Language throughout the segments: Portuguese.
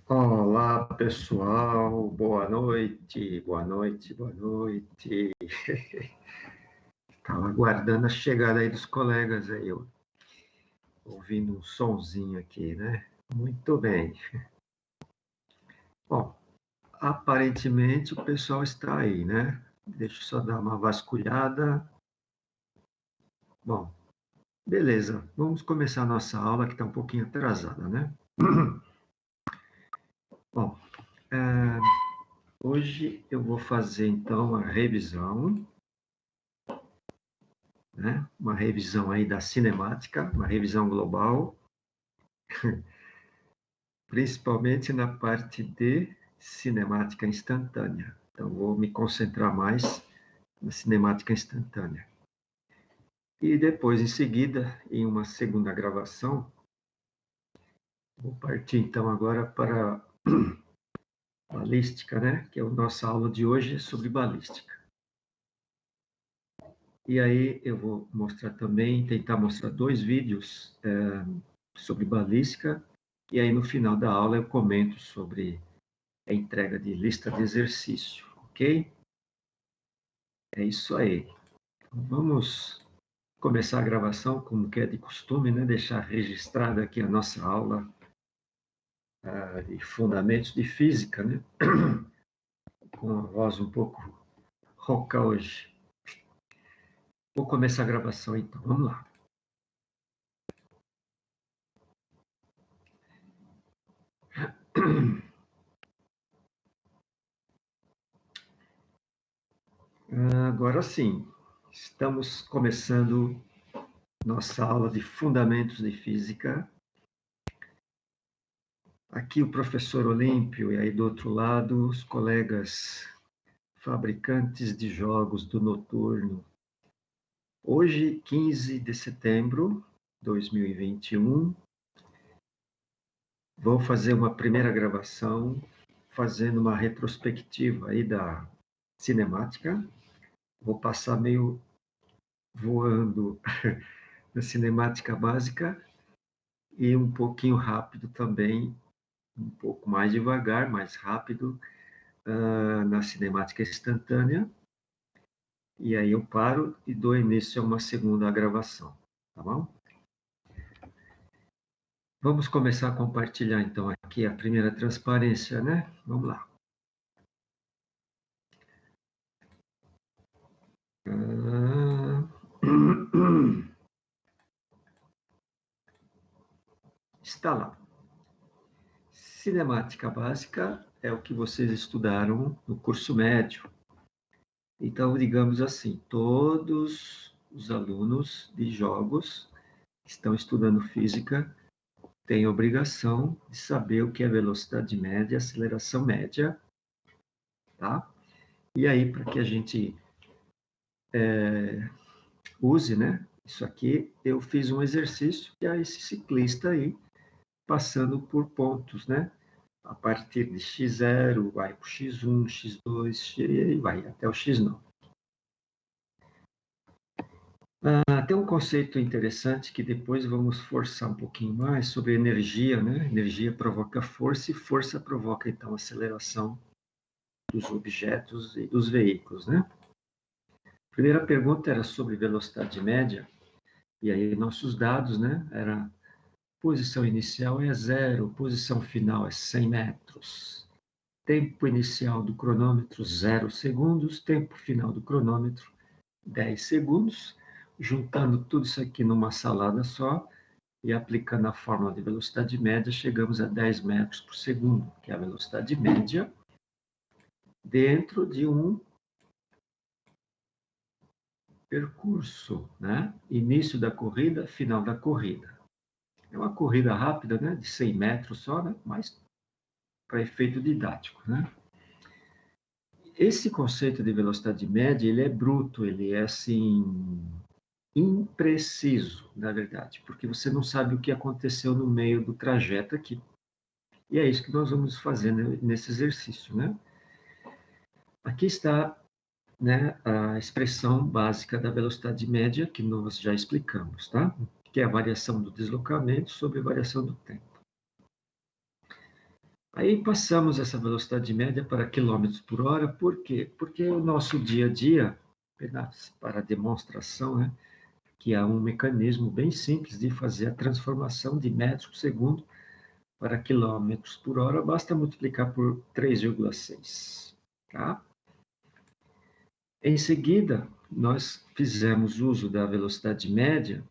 Olá, pessoal, boa noite, boa noite, boa noite. Estava aguardando a chegada aí dos colegas aí, ouvindo um sonzinho aqui, né? Muito bem. Bom, aparentemente o pessoal está aí, né? Deixa eu só dar uma vasculhada. Bom, beleza, vamos começar a nossa aula que está um pouquinho atrasada, né? Bom, hoje eu vou fazer então a revisão, né? Uma revisão aí da cinemática, uma revisão global, principalmente na parte de cinemática instantânea. Então, vou me concentrar mais na cinemática instantânea. E depois, em seguida, em uma segunda gravação, vou partir então agora para balística, né? Que é a nossa aula de hoje sobre balística. E aí eu vou mostrar também, tentar mostrar 2 vídeos sobre balística, e aí no final da aula eu comento sobre a entrega de lista de exercício, ok? É isso aí. Então, vamos começar a gravação, como que é de costume, né? Deixar registrada aqui a nossa aula de fundamentos de física, né? Com a voz um pouco rouca hoje. Vou começar a gravação então, vamos lá. Agora sim, estamos começando nossa aula de fundamentos de física. Aqui o professor Olímpio, e aí do outro lado os colegas fabricantes de jogos do Noturno. Hoje, 15 de setembro de 2021, vou fazer uma primeira gravação, fazendo uma retrospectiva aí da cinemática. Vou passar meio voando na cinemática básica e um pouquinho rápido também, um pouco mais devagar, mais rápido, na cinemática instantânea. E aí eu paro e dou início a uma segunda gravação, tá bom? Vamos começar a compartilhar, então, aqui a primeira transparência, né? Vamos lá. Está lá. Cinemática básica é o que vocês estudaram no curso médio. Então, digamos assim, todos os alunos de jogos que estão estudando física têm obrigação de saber o que é velocidade média, aceleração média, tá? E aí, para que a gente use, né, isso aqui, eu fiz um exercício que é esse ciclista aí, passando por pontos, né? A partir de x0, vai para o x1, x2, e vai até o x9. Tem um conceito interessante que depois vamos forçar um pouquinho mais sobre energia, né? Energia provoca força e força provoca, então, aceleração dos objetos e dos veículos, né? A primeira pergunta era sobre velocidade média, e aí nossos dados, né? Era posição inicial é 0, posição final é 100 metros. Tempo inicial do cronômetro, 0 segundos. Tempo final do cronômetro, 10 segundos. Juntando tudo isso aqui numa salada só e aplicando a fórmula de velocidade média, chegamos a 10 metros por segundo, que é a velocidade média dentro de um percurso, né? Início da corrida, final da corrida. É uma corrida rápida, né? De 100 metros só, né? Mas para efeito didático, né? esse conceito de velocidade média, ele é bruto, ele é assim, impreciso, na verdade, porque você não sabe o que aconteceu no meio do trajeto aqui. E é isso que nós vamos fazer nesse exercício, né? Aqui está, né, a expressão básica da velocidade média, que nós já explicamos, tá? Que é a variação do deslocamento sobre a variação do tempo. Aí passamos essa velocidade média para quilômetros por hora, por quê? Porque o nosso dia a dia, apenas para demonstração, né, que há um mecanismo bem simples de fazer a transformação de metros por segundo para quilômetros por hora, basta multiplicar por 3,6, tá? Em seguida, nós fizemos uso da velocidade média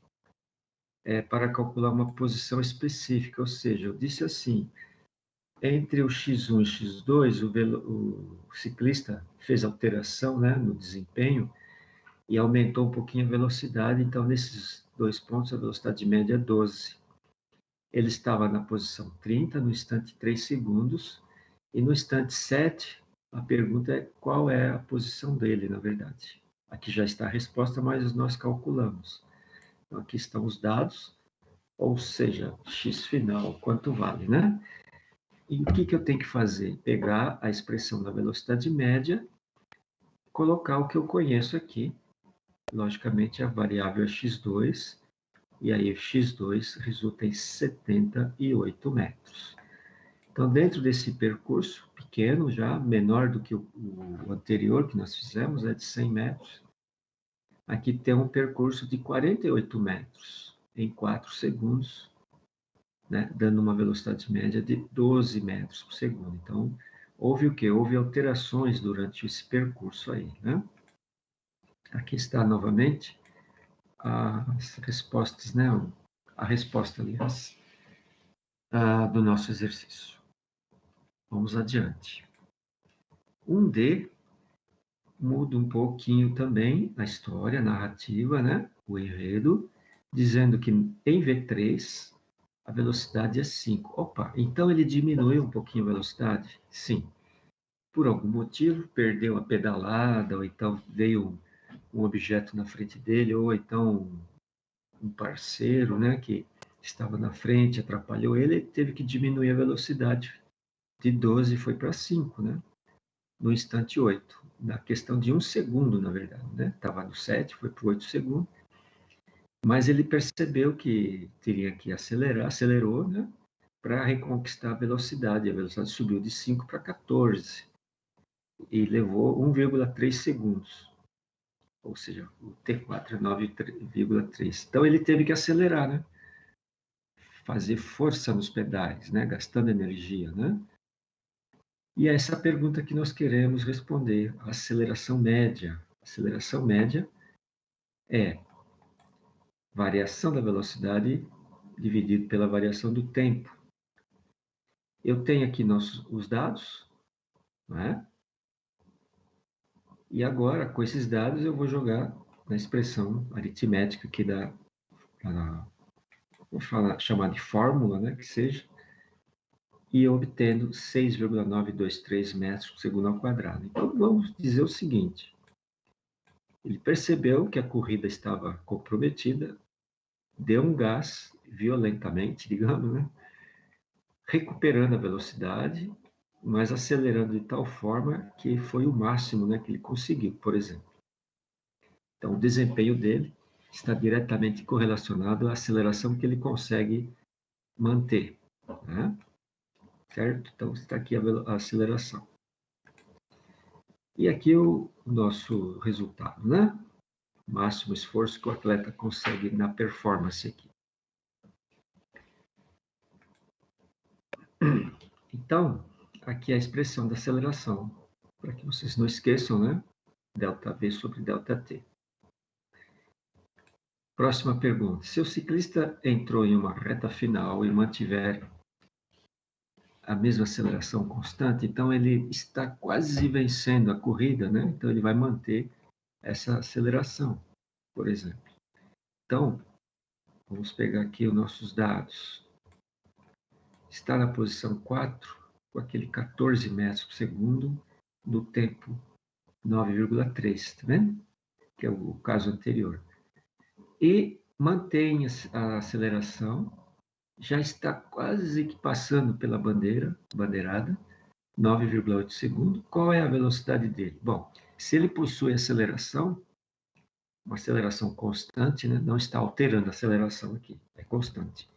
para calcular uma posição específica, ou seja, eu disse assim, entre o x1 e o x2, o ciclista fez alteração, né, no desempenho e aumentou um pouquinho a velocidade, então nesses 2 pontos a velocidade média é 12. Ele estava na posição 30, no instante 3 segundos, e no instante 7, a pergunta é qual é a posição dele, na verdade. Aqui já está a resposta, mas nós calculamos. Então, aqui estão os dados, ou seja, x final, quanto vale, né? E o que eu tenho que fazer? Pegar a expressão da velocidade média, colocar o que eu conheço aqui, logicamente a variável é x2, e aí x2 resulta em 78 metros. Então, dentro desse percurso pequeno, já menor do que o anterior que nós fizemos, é de 100 metros, aqui tem um percurso de 48 metros em 4 segundos, né, dando uma velocidade média de 12 metros por segundo. Então, houve o quê? Houve alterações durante esse percurso aí, né? Aqui está novamente as respostas, né? A resposta, aliás, do nosso exercício. Vamos adiante. 1D muda um pouquinho também a história, a narrativa, né? O enredo, dizendo que em V3 a velocidade é 5. Opa, então ele diminuiu um pouquinho a velocidade? Sim. Por algum motivo, perdeu a pedalada, ou então veio um objeto na frente dele, ou então um parceiro, né, que estava na frente, atrapalhou ele teve que diminuir a velocidade. De 12 foi para 5, né? No instante 8. Na questão de 1 segundo, na verdade, né? Estava no 7, foi para 8 segundos. Mas ele percebeu que teria que acelerar, acelerou, né? Para reconquistar a velocidade. A velocidade subiu de 5 para 14 e levou 1,3 segundos. Ou seja, o T4 é 9,3. Então ele teve que acelerar, né? Fazer força nos pedais, né? Gastando energia, né? E é essa pergunta que nós queremos responder, a aceleração média. A aceleração média é variação da velocidade dividido pela variação do tempo. Eu tenho aqui os dados, né? E agora, com esses dados, eu vou jogar na expressão aritmética aqui vou chamar de fórmula, né, que seja, e obtendo 6,923 metros por segundo ao quadrado. Então, vamos dizer o seguinte, ele percebeu que a corrida estava comprometida, deu um gás violentamente, digamos, né, recuperando a velocidade, mas acelerando de tal forma que foi o máximo, né, que ele conseguiu, por exemplo. Então, o desempenho dele está diretamente correlacionado à aceleração que ele consegue manter, né? Certo? Então, está aqui a aceleração. E aqui o nosso resultado, né? Máximo esforço que o atleta consegue na performance aqui. Então, aqui é a expressão da aceleração, para que vocês não esqueçam, né? Delta V sobre delta T. Próxima pergunta. Se o ciclista entrou em uma reta final e mantiver a mesma aceleração constante, então ele está quase vencendo a corrida, né? Então ele vai manter essa aceleração, por exemplo. Então, vamos pegar aqui os nossos dados. Está na posição 4, com aquele 14 metros por segundo, no tempo 9,3, tá vendo? Que é o caso anterior. E mantém a aceleração, já está quase que passando pela bandeirada, 9,8 segundos. Qual é a velocidade dele? Bom, se ele possui aceleração, uma aceleração constante, né? Não está alterando a aceleração aqui, é constante.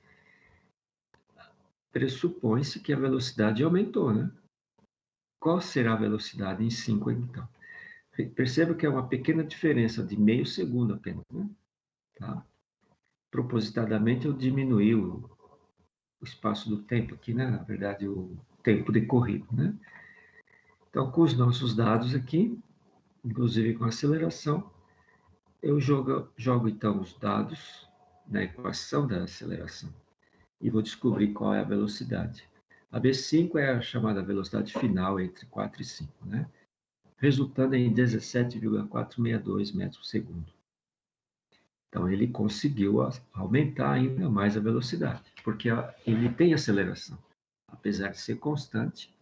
Pressupõe-se que a velocidade aumentou, né? Qual será a velocidade em 5, então? Perceba que é uma pequena diferença de meio segundo apenas, né? Tá? Propositadamente eu diminuí o espaço do tempo aqui, né? Na verdade, o tempo decorrido, né? Então, com os nossos dados aqui, inclusive com a aceleração, eu jogo então os dados na equação da aceleração e vou descobrir qual é a velocidade. A V5 é a chamada velocidade final entre 4 e 5, né? Resultando em 17,462 metros por segundo. Então, ele conseguiu aumentar ainda mais a velocidade, porque ele tem aceleração. Apesar de ser constante,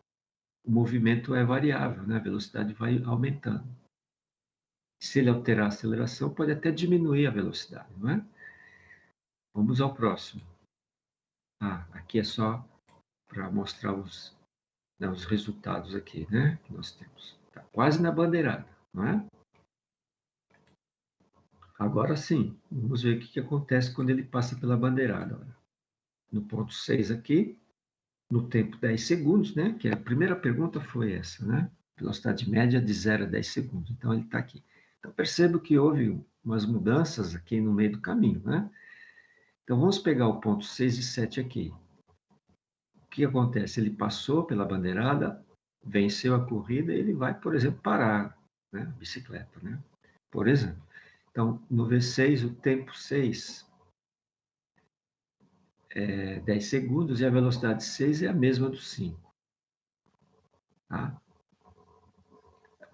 o movimento é variável, né? A velocidade vai aumentando. Se ele alterar a aceleração, pode até diminuir a velocidade, não é? Vamos ao próximo. Aqui é só para mostrar os resultados aqui, né? Que nós temos. Está quase na bandeirada, não é? Agora sim, vamos ver o que acontece quando ele passa pela bandeirada. Olha. No ponto 6 aqui, no tempo 10 segundos, né? Que a primeira pergunta foi essa, né? Velocidade média de 0 a 10 segundos. Então, ele está aqui. Então, percebo que houve umas mudanças aqui no meio do caminho, né? Então, vamos pegar o ponto 6 e 7 aqui. O que acontece? Ele passou pela bandeirada, venceu a corrida, ele vai, por exemplo, parar, né? A bicicleta, né? Por exemplo. Então, no V6, o tempo 6 é 10 segundos e a velocidade 6 é a mesma do 5. Tá?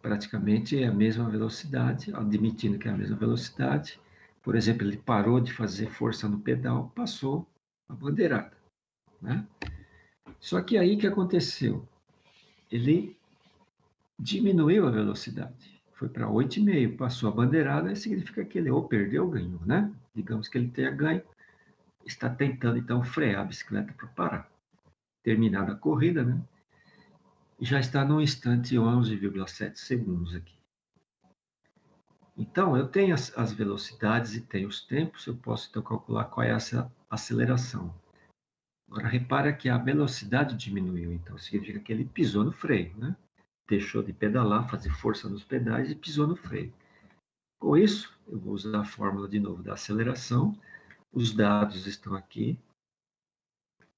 Praticamente é a mesma velocidade, admitindo que é a mesma velocidade. Por exemplo, ele parou de fazer força no pedal, passou a bandeirada. Né? Só que aí o que aconteceu? Ele diminuiu a velocidade, foi para 8,5, passou a bandeirada, significa que ele ou perdeu ou ganhou, né? Digamos que ele tenha ganho, está tentando então frear a bicicleta para parar. Terminada a corrida, né? Já está no instante 11,7 segundos aqui. Então, eu tenho as velocidades e tenho os tempos, eu posso então calcular qual é essa aceleração. Agora, repara que a velocidade diminuiu, então significa que ele pisou no freio, né? Deixou de pedalar, fazer força nos pedais e pisou no freio. Com isso, eu vou usar a fórmula de novo da aceleração, os dados estão aqui,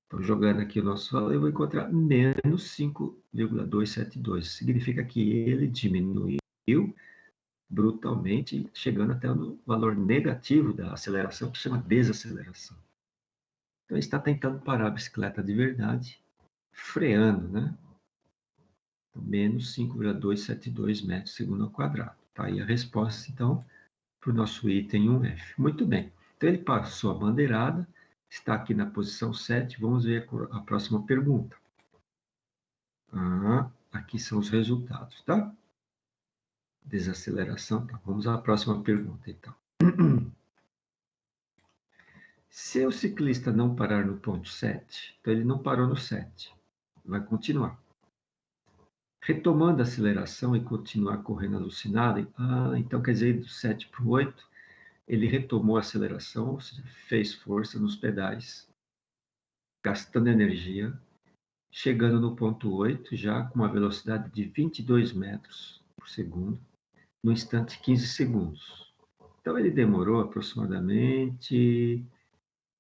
estou jogando aqui o nosso valor, eu vou encontrar menos 5,272, significa que ele diminuiu brutalmente, chegando até no valor negativo da aceleração, que chama desaceleração. Então, ele está tentando parar a bicicleta de verdade, freando, né? Então, menos 5,272 metros segundo ao quadrado. Tá aí a resposta, então, para o nosso item 1F. Muito bem. Então, ele passou a bandeirada, está aqui na posição 7. Vamos ver a próxima pergunta. Aqui são os resultados, tá? Desaceleração. Tá. Vamos à próxima pergunta, então. Se o ciclista não parar no ponto 7, então ele não parou no 7, vai continuar. Retomando a aceleração e continuar correndo alucinado, então quer dizer, do 7 para o 8, ele retomou a aceleração, ou seja, fez força nos pedais, gastando energia, chegando no ponto 8, já com uma velocidade de 22 metros por segundo, no instante 15 segundos. Então ele demorou aproximadamente,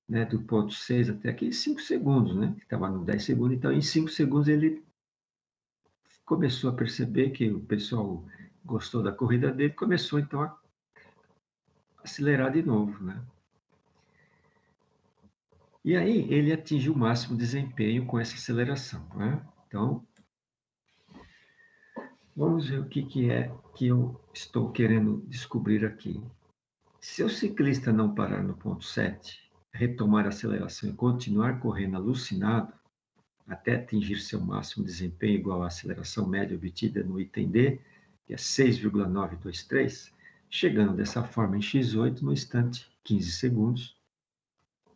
né, do ponto 6 até aqui, 5 segundos, né? Estava no 10 segundos, então em 5 segundos ele começou a perceber que o pessoal gostou da corrida dele, começou então a acelerar de novo, né? E aí ele atingiu o máximo desempenho com essa aceleração, né? Então, vamos ver o que é que eu estou querendo descobrir aqui. Se o ciclista não parar no ponto 7, retomar a aceleração e continuar correndo alucinado, até atingir seu máximo desempenho igual à aceleração média obtida no item D, que é 6,923, chegando dessa forma em x8 no instante 15 segundos.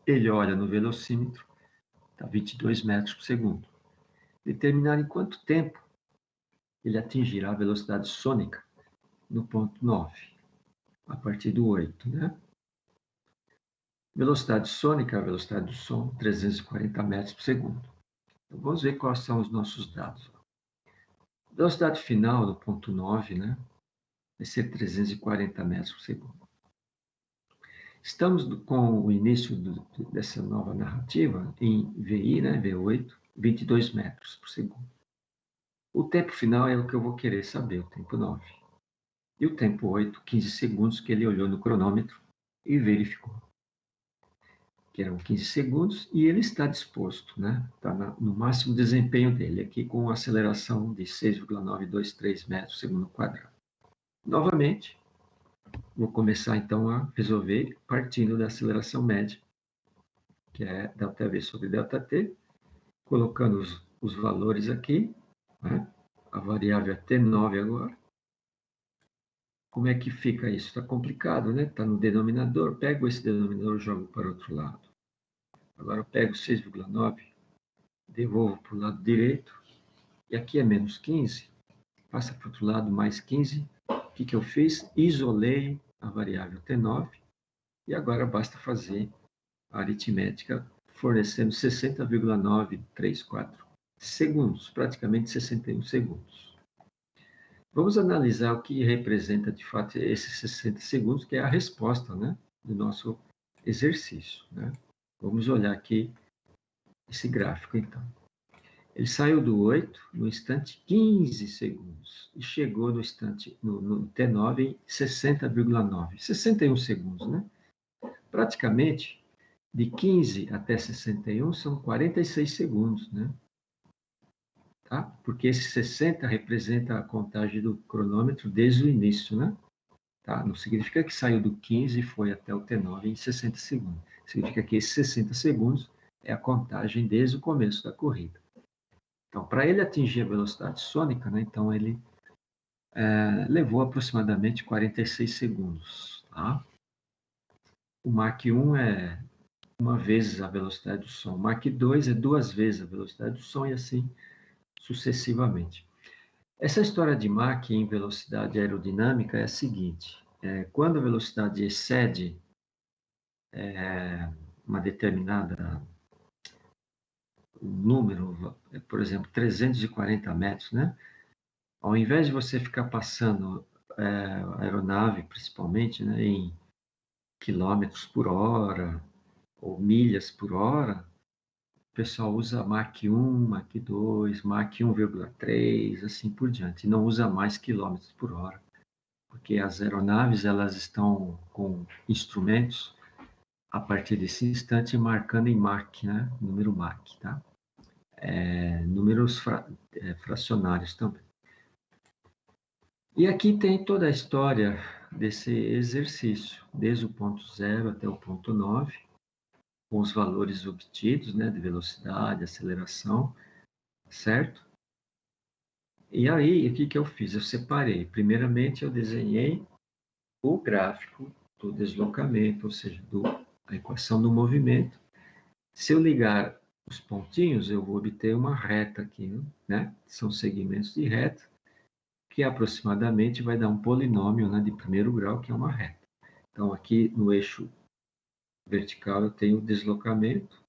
Ele olha no velocímetro, está 22 metros por segundo. Determinar em quanto tempo ele atingirá a velocidade sônica no ponto 9, a partir do 8, né? Velocidade sônica, a velocidade do som, 340 metros por segundo. Então, vamos ver quais são os nossos dados. Velocidade final no ponto 9, né? Vai ser 340 metros por segundo. Estamos com o início dessa nova narrativa em VI, né? V8, 22 metros por segundo. O tempo final é o que eu vou querer saber, o tempo 9. E o tempo 8, 15 segundos que ele olhou no cronômetro e verificou. Que eram 15 segundos, e ele está disposto, né? Está no máximo desempenho dele, aqui com aceleração de 6,923 metros por segundo quadrado. Novamente, vou começar então a resolver partindo da aceleração média, que é ΔV sobre ΔT, colocando os valores aqui, né? A variável é T9 agora. Como é que fica isso? Está complicado, né? Está no denominador, pego esse denominador e jogo para o outro lado. Agora eu pego 6,9, devolvo para o lado direito, e aqui é menos 15, passa para o outro lado mais 15. O que eu fiz? Isolei a variável T9, e agora basta fazer a aritmética fornecendo 60,934 segundos, praticamente 61 segundos. Vamos analisar o que representa, de fato, esses 60 segundos, que é a resposta, né, do nosso exercício, né? Vamos olhar aqui esse gráfico, então. Ele saiu do 8 no instante 15 segundos e chegou no instante, no T9 em 60,9, 61 segundos, né? Praticamente, de 15 até 61 são 46 segundos, né? Tá? Porque esse 60 representa a contagem do cronômetro desde o início, né? Tá? Não significa que saiu do 15 e foi até o T9 em 60 segundos. Significa que esses 60 segundos é a contagem desde o começo da corrida. Então, para ele atingir a velocidade sônica, né, então ele levou aproximadamente 46 segundos. Tá? O Mach 1 é uma vez a velocidade do som. O Mach 2 é 2 vezes a velocidade do som e assim sucessivamente. Essa história de Mach em velocidade aerodinâmica é a seguinte: quando a velocidade excede uma determinada número, por exemplo, 340 metros, né? Ao invés de você ficar passando a aeronave, principalmente, né, em quilômetros por hora ou milhas por hora, o pessoal usa Mach 1, Mach 2, Mach 1,3, assim por diante. E não usa mais quilômetros por hora, porque as aeronaves elas estão com instrumentos a partir desse instante marcando em Mach, né, número Mach, tá? Números fracionários também. E aqui tem toda a história desse exercício, desde o ponto 0 até o ponto 9, com os valores obtidos, né, de velocidade, aceleração, certo? E aí, o que eu fiz? Eu separei. Primeiramente, eu desenhei o gráfico do deslocamento, ou seja, a equação do movimento. Se eu ligar os pontinhos, eu vou obter uma reta aqui, né? São segmentos de reta, que aproximadamente vai dar um polinômio, né, de primeiro grau, que é uma reta. Então, aqui no eixo vertical eu tenho o deslocamento,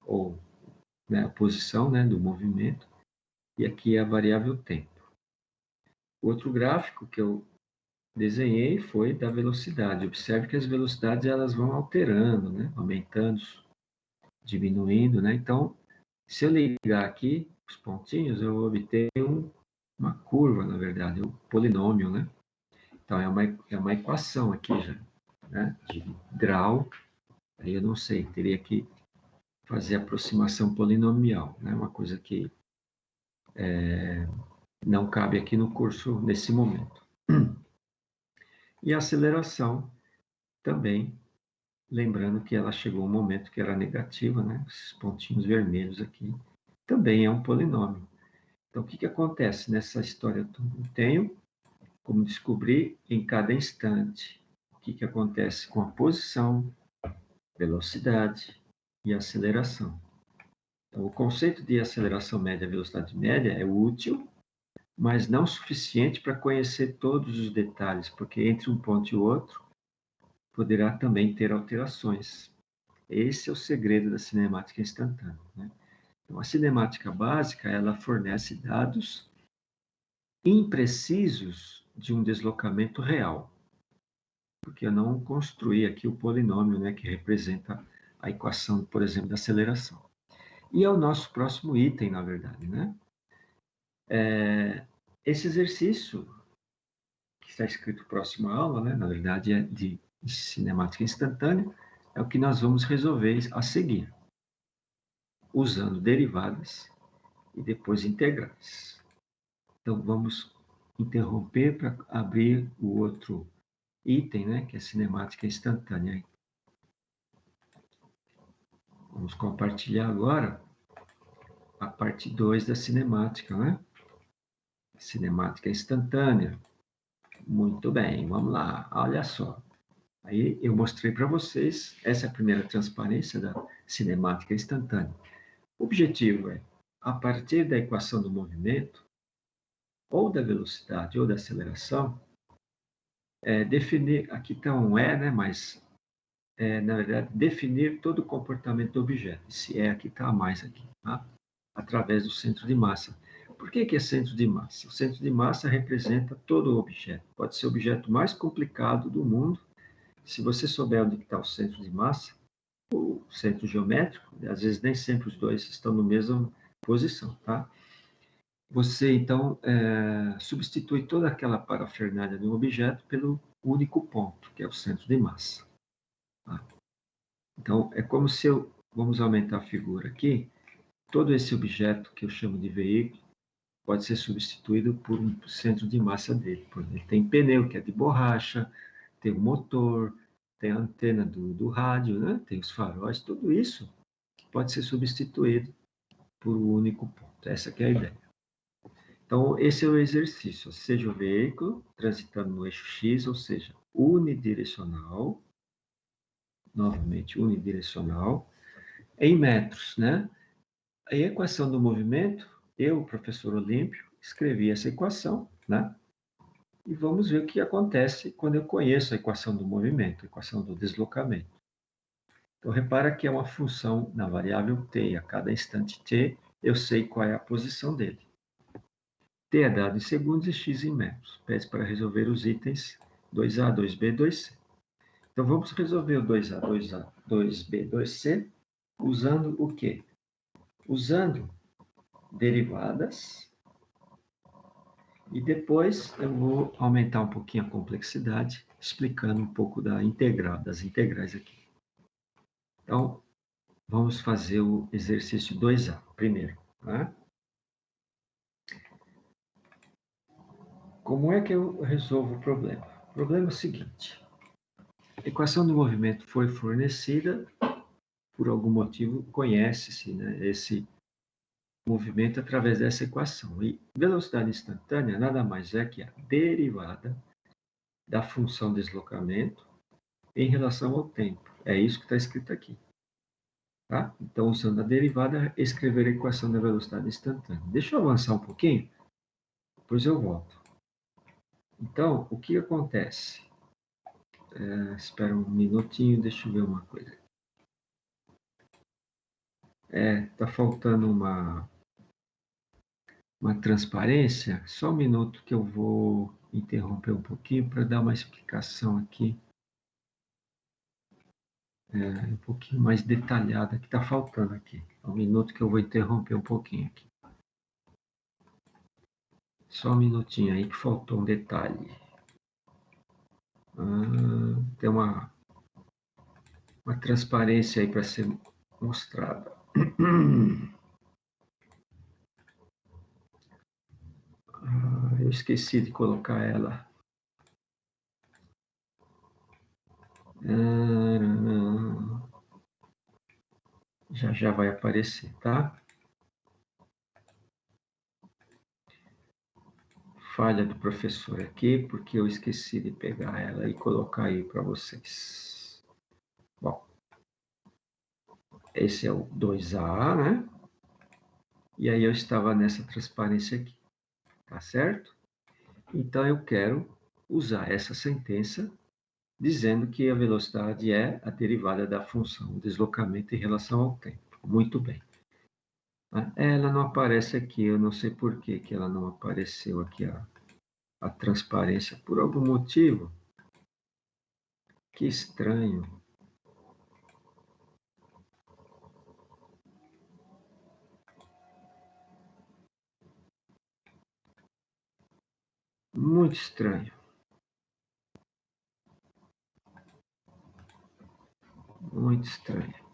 ou né, a posição, né, do movimento, e aqui é a variável tempo. O outro gráfico que eu desenhei foi da velocidade. Observe que as velocidades elas vão alterando, né, aumentando, diminuindo, né? Então, se eu ligar aqui os pontinhos, eu vou obter uma curva, na verdade, um polinômio, né? Então, é uma equação aqui já, né? De grau, aí eu não sei, teria que fazer aproximação polinomial, né? Uma coisa que não cabe aqui no curso nesse momento. E a aceleração também, lembrando que ela chegou um momento que era negativa, né? Esses pontinhos vermelhos aqui, também é um polinômio. Então, o que acontece nessa história toda? Eu tenho como descobrir em cada instante o que acontece com a posição, velocidade e aceleração. Então, o conceito de aceleração média e velocidade média é útil, mas não suficiente para conhecer todos os detalhes, porque entre um ponto e o outro poderá também ter alterações. Esse é o segredo da cinemática instantânea, né? Então, a cinemática básica, ela fornece dados imprecisos de um deslocamento real, porque eu não construí aqui o polinômio, né, que representa a equação, por exemplo, da aceleração. E é o nosso próximo item, na verdade, né? Esse exercício, que está escrito próximo à aula, né, na verdade é de cinemática instantânea, é o que nós vamos resolver a seguir, usando derivadas e depois integrais. Então, vamos interromper para abrir o outro item, né, que é cinemática instantânea. Vamos compartilhar agora a parte 2 da cinemática, né? Cinemática instantânea. Muito bem, vamos lá, olha só. Aí eu mostrei para vocês, essa é a primeira transparência da cinemática instantânea. O objetivo é, a partir da equação do movimento, ou da velocidade ou da aceleração, definir, aqui está um né, mas na verdade, definir todo o comportamento do objeto. Esse aqui está a mais aqui, tá? Através do centro de massa. Por que é centro de massa? O centro de massa representa todo o objeto. Pode ser o objeto mais complicado do mundo. Se você souber onde está o centro de massa, o centro geométrico, às vezes nem sempre os dois estão na mesma posição, tá? Você, então, substitui toda aquela parafernália do objeto pelo único ponto, que é o centro de massa. Tá? Então, é como se eu... Vamos aumentar a figura aqui. Todo esse objeto que eu chamo de veículo pode ser substituído por um centro de massa dele. Por exemplo, tem pneu, que é de borracha, tem o motor, tem a antena do rádio, né? Tem os faróis, tudo isso pode ser substituído por um único ponto. Essa que é a ideia. Então, esse é o exercício. Seja o veículo transitando no eixo X, ou seja, unidirecional, novamente unidirecional, em metros, né? A equação do movimento, eu, professor Olímpio, escrevi essa equação, né? E vamos ver o que acontece quando eu conheço a equação do movimento, a equação do deslocamento. Então, repara que é uma função na variável t. A cada instante t, eu sei qual é a posição dele. T é dado em segundos e x em metros. Pede para resolver os itens 2A, 2B, 2C. Então, vamos resolver o 2A, 2A, 2B, 2C usando o quê? Usando derivadas. E depois eu vou aumentar um pouquinho a complexidade, explicando um pouco das integrais aqui. Então, vamos fazer o exercício 2A primeiro. Tá? Como é que eu resolvo o problema? O problema é o seguinte. A equação do movimento foi fornecida, por algum motivo conhece-se, né, esse movimento através dessa equação. E velocidade instantânea nada mais é que a derivada da função deslocamento em relação ao tempo. É isso que está escrito aqui. Tá? Então, usando a derivada, escrever a equação da velocidade instantânea. Deixa eu avançar um pouquinho, depois eu volto. Então, o que acontece? Espera um minutinho, deixa eu ver uma coisa. Está faltando uma transparência. Só um minuto que eu vou interromper um pouquinho para dar uma explicação aqui. Um pouquinho mais detalhada que está faltando aqui. Um minuto que eu vou interromper um pouquinho aqui. Só um minutinho aí que faltou um detalhe. Tem uma transparência aí para ser mostrada. Eu esqueci de colocar ela. Já já vai aparecer, tá? falha do professor aqui, porque eu esqueci de pegar ela e colocar aí para vocês. Bom, esse é o 2A, né? E aí eu estava nessa transparência aqui, tá certo? Então eu quero usar essa sentença dizendo que a velocidade é a derivada da função deslocamento em relação ao tempo. Muito bem. Ela não aparece aqui, eu não sei por que ela não apareceu aqui, a transparência, por algum motivo. Que estranho. Muito estranho. Muito estranho.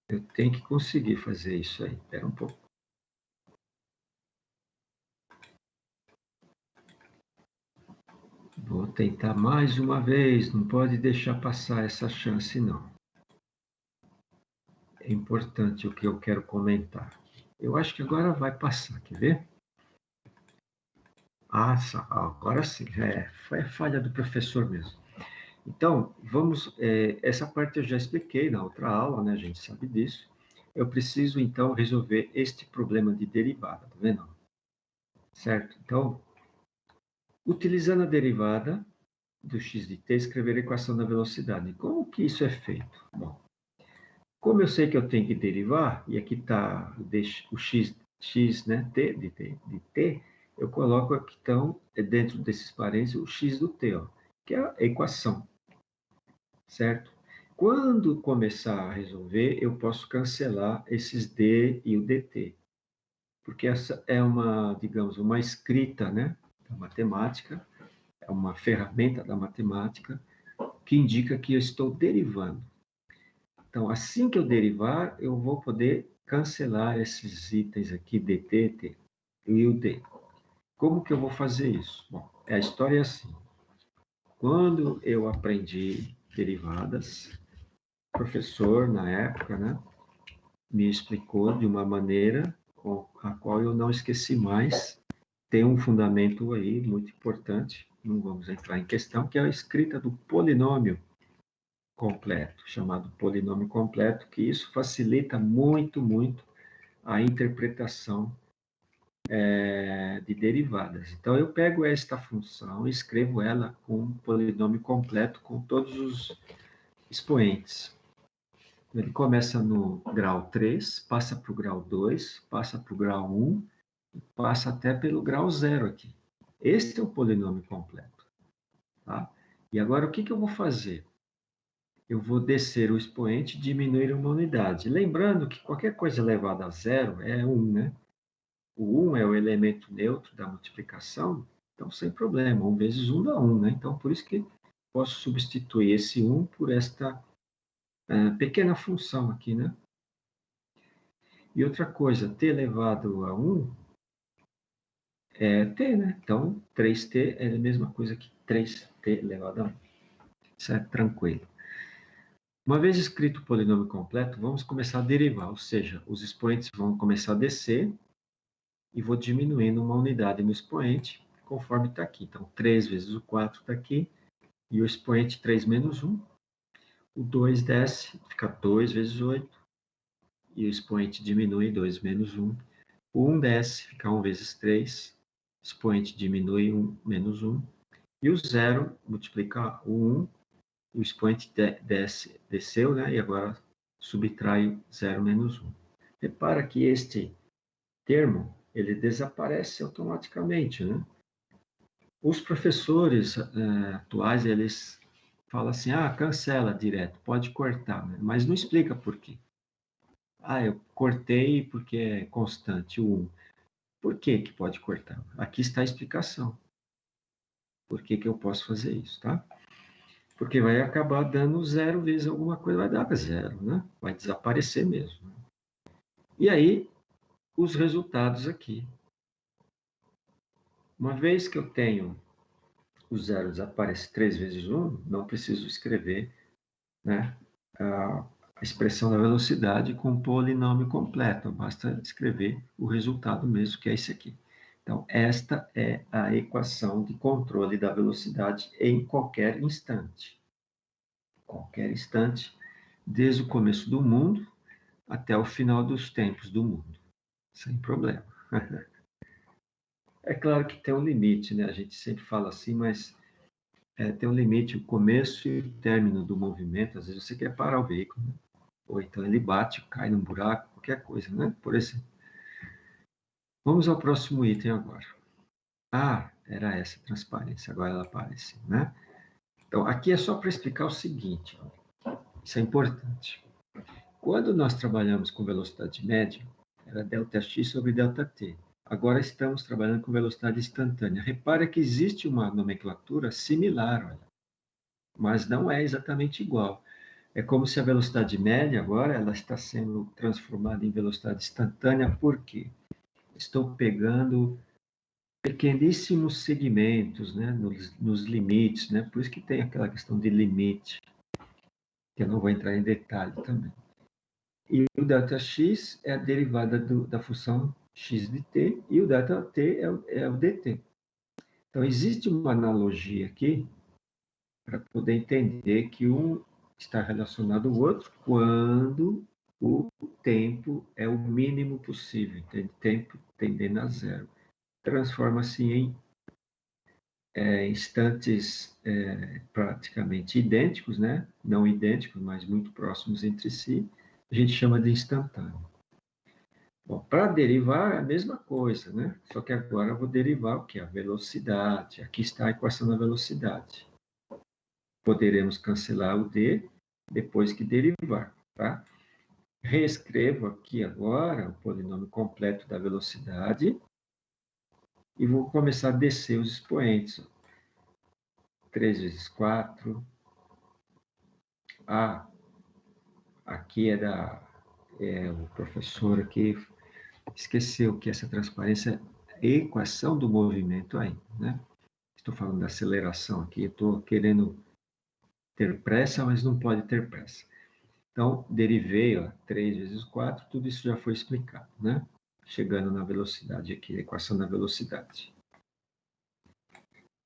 Eu tenho que conseguir fazer isso aí. Espera um pouco. Vou tentar mais uma vez. Não pode deixar passar essa chance, não. É importante o que eu quero comentar. Eu acho que agora vai passar. Quer ver? Agora sim. Foi a falha do professor mesmo. Então, vamos. Essa parte eu já expliquei na outra aula, né? A gente sabe disso. Eu preciso, então, resolver este problema de derivada, tá vendo? Certo? Então, utilizando a derivada do x de t, escrever a equação da velocidade. Como que isso é feito? Bom, como eu sei que eu tenho que derivar, e aqui está o x, né, de t, eu coloco aqui, então, dentro desses parênteses, o x do t, ó, que é a equação, certo? Quando começar a resolver, eu posso cancelar esses d e o dt, porque essa é uma, digamos, uma escrita, né, da matemática, é uma ferramenta da matemática que indica que eu estou derivando. Então, assim que eu derivar, eu vou poder cancelar esses itens aqui, dt, t e o d. Como que eu vou fazer isso? Bom, a história é assim. Quando eu aprendi derivadas, o professor, na época, né, me explicou de uma maneira com a qual eu não esqueci mais. Tem um fundamento aí muito importante, não vamos entrar em questão, que é a escrita do polinômio completo, chamado polinômio completo, que isso facilita muito, muito a interpretação de derivadas. Então, eu pego esta função e escrevo ela com um polinômio completo com todos os expoentes. Ele começa no grau 3, passa para o grau 2, passa para o grau 1, passa até pelo grau 0 aqui. Este é o polinômio completo. Tá? E agora, o que eu vou fazer? Eu vou descer o expoente e diminuir uma unidade. Lembrando que qualquer coisa elevada a zero é 1, né? O 1 é o elemento neutro da multiplicação, então sem problema, 1 vezes 1 dá 1, né? Então, por isso que posso substituir esse 1 por esta pequena função aqui, né? E outra coisa, t elevado a 1 é t, né? Então, 3t é a mesma coisa que 3t elevado a 1. Isso é tranquilo. Uma vez escrito o polinômio completo, vamos começar a derivar, ou seja, os expoentes vão começar a descer e vou diminuindo uma unidade no expoente, conforme está aqui. Então, 3 vezes o 4 está aqui, e o expoente 3 menos 1. O 2 desce, fica 2 vezes 8, e o expoente diminui, 2 menos 1. O 1 desce, fica 1 vezes 3, expoente diminui, 1 menos 1. E o 0 multiplica o 1, o expoente desceu, né? E agora subtrai 0 menos 1. Repara que este termo, ele desaparece automaticamente, né? Os professores atuais, eles falam assim, cancela direto, pode cortar, né? Mas não explica por quê. Eu cortei porque é constante o 1. Por que que pode cortar? Aqui está a explicação. Por que que eu posso fazer isso, tá? Porque vai acabar dando 0 vezes alguma coisa, vai dar 0, né? Vai desaparecer mesmo. E aí, os resultados aqui. Uma vez que eu tenho o 0 desaparece 3 vezes 1, não preciso escrever, né, expressão da velocidade com um polinômio completo. Basta escrever o resultado mesmo, que é esse aqui. Então, esta é a equação de controle da velocidade em qualquer instante. Qualquer instante, desde o começo do mundo até o final dos tempos do mundo, sem problema. É claro que tem um limite, né? A gente sempre fala assim, mas tem um limite, o começo e o término do movimento. Às vezes você quer parar o veículo, né? Ou então ele bate, cai num buraco, qualquer coisa, né? Por exemplo. Vamos ao próximo item agora. Ah, era essa transparência, agora ela aparece, né? Então, aqui é só para explicar o seguinte, isso é importante. Quando nós trabalhamos com velocidade média, era ΔX sobre ΔT. Agora estamos trabalhando com velocidade instantânea. Repare que existe uma nomenclatura similar, olha, mas não é exatamente igual. É como se a velocidade média agora ela está sendo transformada em velocidade instantânea, por quê? Estou pegando pequeníssimos segmentos, né, nos limites, né? Por isso que tem aquela questão de limite, que eu não vou entrar em detalhe também. E o ΔX é a derivada da função x de t, e o ΔT é o dt. Então, existe uma analogia aqui para poder entender que um está relacionado ao outro quando o tempo é o mínimo possível, entende? Tempo tendendo a zero. Transforma-se em instantes praticamente idênticos, né? Não idênticos, mas muito próximos entre si. A gente chama de instantâneo. Bom, para derivar é a mesma coisa, né? Só que agora eu vou derivar o que? A velocidade. Aqui está a equação da velocidade. Poderemos cancelar o d depois que derivar, tá? Reescrevo aqui agora o polinômio completo da velocidade e vou começar a descer os expoentes. 3 vezes 4. Aqui o professor aqui esqueceu que essa transparência é equação do movimento ainda, né? Estou falando da aceleração aqui, estou querendo ter pressa, mas não pode ter pressa. Então, derivei, 3 vezes 4, tudo isso já foi explicado, né? Chegando na velocidade aqui, a equação da velocidade.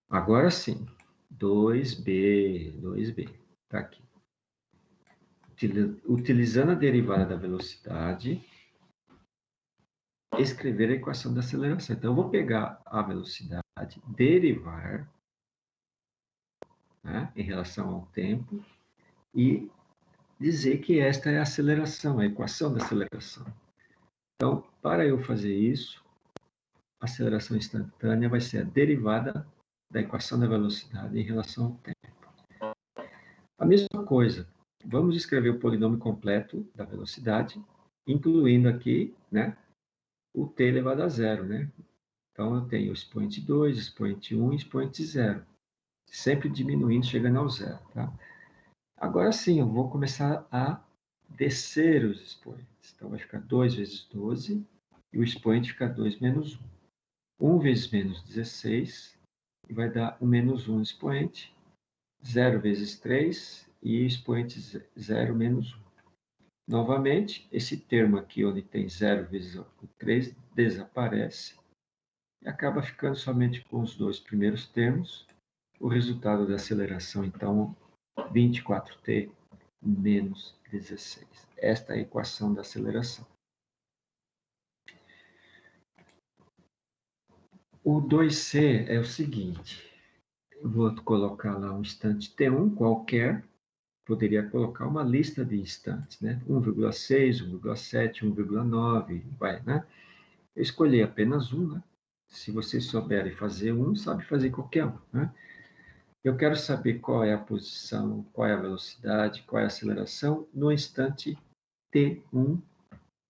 Agora sim, 2b, está aqui. Utilizando a derivada da velocidade, escrever a equação da aceleração. Então, eu vou pegar a velocidade, derivar, né, em relação ao tempo, e dizer que esta é a aceleração, a equação da aceleração. Então, para eu fazer isso, a aceleração instantânea vai ser a derivada da equação da velocidade em relação ao tempo. A mesma coisa, vamos escrever o polinômio completo da velocidade, incluindo aqui, né, o t elevado a zero, né? Então, eu tenho o expoente 2, expoente 1 e expoente 0. Sempre diminuindo, chegando ao zero, tá? Agora sim, eu vou começar a descer os expoentes. Então, vai ficar 2 vezes 12, e o expoente fica 2 menos 1. 1 vezes menos 16, e vai dar o menos 1 expoente. 0 vezes 3, e expoente 0 menos 1. Novamente, esse termo aqui, onde tem 0 vezes o 3, desaparece, e acaba ficando somente com os dois primeiros termos. O resultado da aceleração, então, 24t menos 16. Esta é a equação da aceleração. O 2c é o seguinte, eu vou colocar lá um instante t1 qualquer, poderia colocar uma lista de instantes, né? 1,6, 1,7, 1,9, vai, né? Eu escolhi apenas um, né? Se vocês souberem fazer um, sabe fazer qualquer um, né? Eu quero saber qual é a posição, qual é a velocidade, qual é a aceleração no instante t1,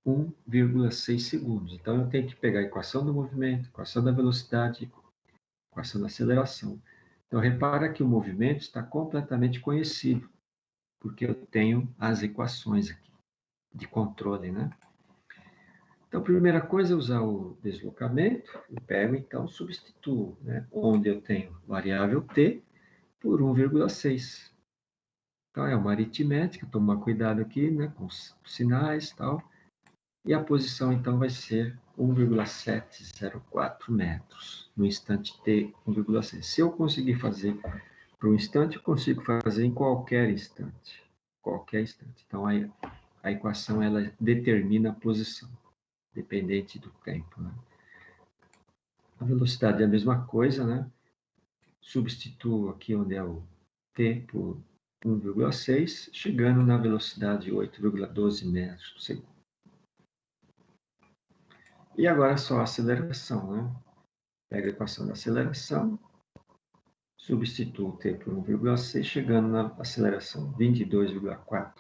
1,6 segundos. Então, eu tenho que pegar a equação do movimento, equação da velocidade, equação da aceleração. Então, repara que o movimento está completamente conhecido, porque eu tenho as equações aqui de controle, né? Então, a primeira coisa é usar o deslocamento. Eu pego, então, substituo, né? Onde eu tenho variável t por 1,6. Então, é uma aritmética, tomar cuidado aqui, né, com os sinais e tal. E a posição, então, vai ser 1,704 metros. No instante t, 1,6. Se eu conseguir fazer para um instante, eu consigo fazer em qualquer instante. Qualquer instante. Então, a equação, ela determina a posição, dependente do tempo, né? A velocidade é a mesma coisa, né? Substituo aqui onde é o t por 1,6, chegando na velocidade 8,12 metros por segundo. E agora só a aceleração, né? Pega a equação da aceleração, substituo o t por 1,6, chegando na aceleração 22,4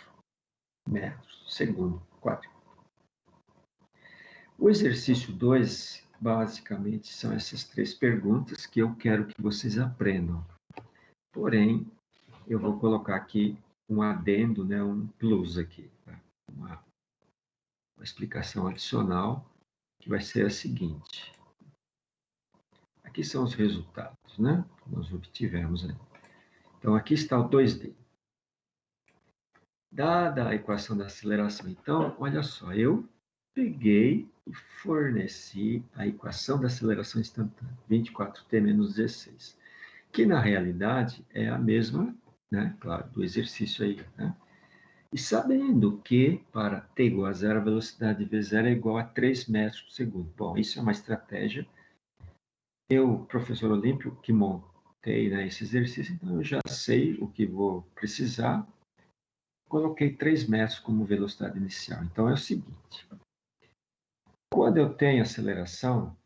metros por segundo. 4. O exercício 2, basicamente, são essas 3 perguntas que eu quero que vocês aprendam. Porém, eu vou colocar aqui um adendo, né, um plus aqui, tá? uma explicação adicional, que vai ser a seguinte. Aqui são os resultados, né, que nós obtivemos aí. Então, aqui está o 2D. Dada a equação da aceleração, então, olha só, eu peguei e forneci a equação da aceleração instantânea, 24t menos 16, que na realidade é a mesma, né, claro, do exercício aí, né? E sabendo que para t igual a zero, a velocidade de v0 é igual a 3 metros por segundo. Bom, isso é uma estratégia. Eu, professor Olímpio, que montei, né, esse exercício, então eu já sei o que vou precisar. Coloquei 3 metros como velocidade inicial. Então é o seguinte, quando eu tenho aceleração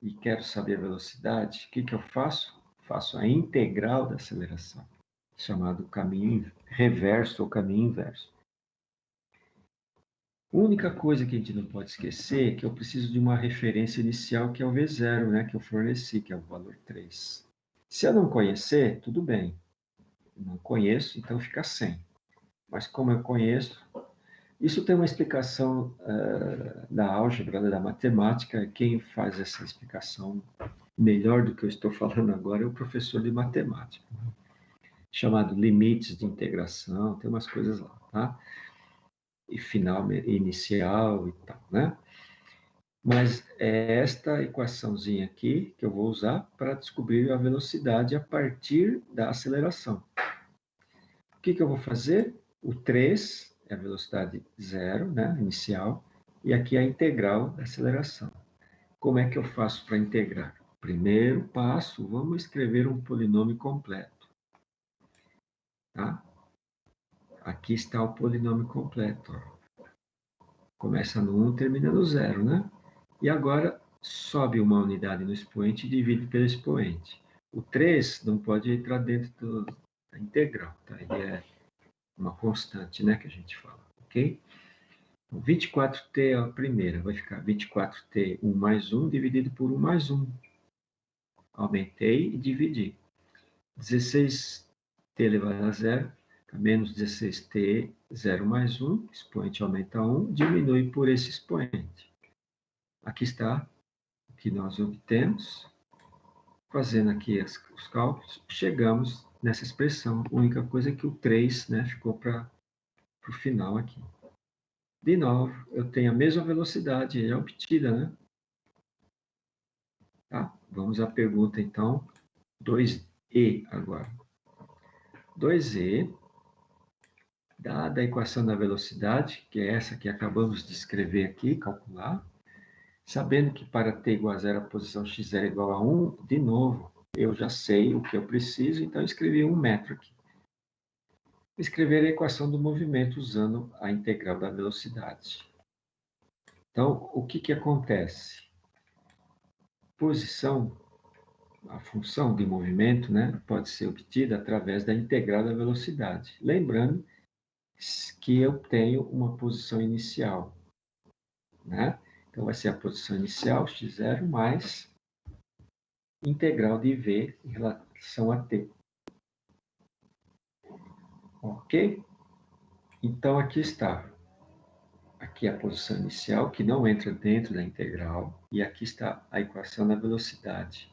e quero saber a velocidade, o que eu faço? Faço a integral da aceleração, chamado caminho reverso ou caminho inverso. A única coisa que a gente não pode esquecer é que eu preciso de uma referência inicial, que é o V0, né, que eu forneci, que é o valor 3. Se eu não conhecer, tudo bem. Eu não conheço, então fica 100. Mas como eu conheço, isso tem uma explicação da álgebra, da matemática. Quem faz essa explicação melhor do que eu estou falando agora é o professor de matemática, chamado limites de integração, tem umas coisas lá, tá? E final, inicial e tal, né? Mas é esta equaçãozinha aqui que eu vou usar para descobrir a velocidade a partir da aceleração. O que eu vou fazer? O 3 é a velocidade zero, né, inicial, e aqui é a integral da aceleração. Como é que eu faço para integrar? Primeiro passo, vamos escrever um polinômio completo. Tá? Aqui está o polinômio completo. Ó. Começa no 1, termina no 0, né? E agora sobe uma unidade no expoente e divide pelo expoente. O 3 não pode entrar dentro da integral, tá? Ele é uma constante, né, que a gente fala, ok? Então, 24t é a primeira, vai ficar 24t 1 mais 1 dividido por 1 mais 1. Aumentei e dividi. 16t elevado a zero, menos 16t, 0 mais 1, expoente aumenta 1, diminui por esse expoente. Aqui está o que nós obtemos. Fazendo aqui os cálculos, chegamos nessa expressão. A única coisa é que o 3, né, ficou para o final aqui. De novo, eu tenho a mesma velocidade obtida, né? Tá? Vamos à pergunta, então, 2e agora. 2e, dada a equação da velocidade, que é essa que acabamos de escrever aqui, calcular, sabendo que para t igual a zero, a posição x0 é igual a 1, de novo, eu já sei o que eu preciso, então eu escrevi 1 metro aqui. Escrever a equação do movimento usando a integral da velocidade. Então, o que acontece? Posição, a função de movimento, né, pode ser obtida através da integral da velocidade. Lembrando que eu tenho uma posição inicial, né? Então, vai ser a posição inicial, x0, mais integral de v em relação a t. Ok? Então, aqui está. Aqui é a posição inicial, que não entra dentro da integral, e aqui está a equação da velocidade.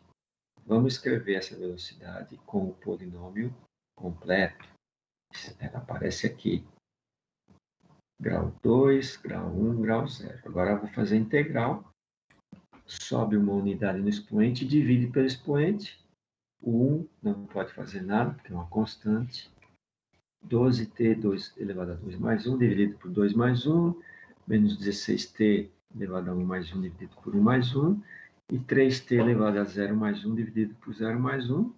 Vamos escrever essa velocidade com o polinômio completo. Ela aparece aqui. Grau 2, grau 1, grau 0. Agora eu vou fazer a integral. Sobe uma unidade no expoente, divide pelo expoente. O 1 não pode fazer nada, porque é uma constante. 12t 2 elevado a 2 mais 1, dividido por 2 mais 1, menos 16t elevado a 1 mais 1, dividido por 1 mais 1, e 3t elevado a 0 mais 1, dividido por 0 mais 1.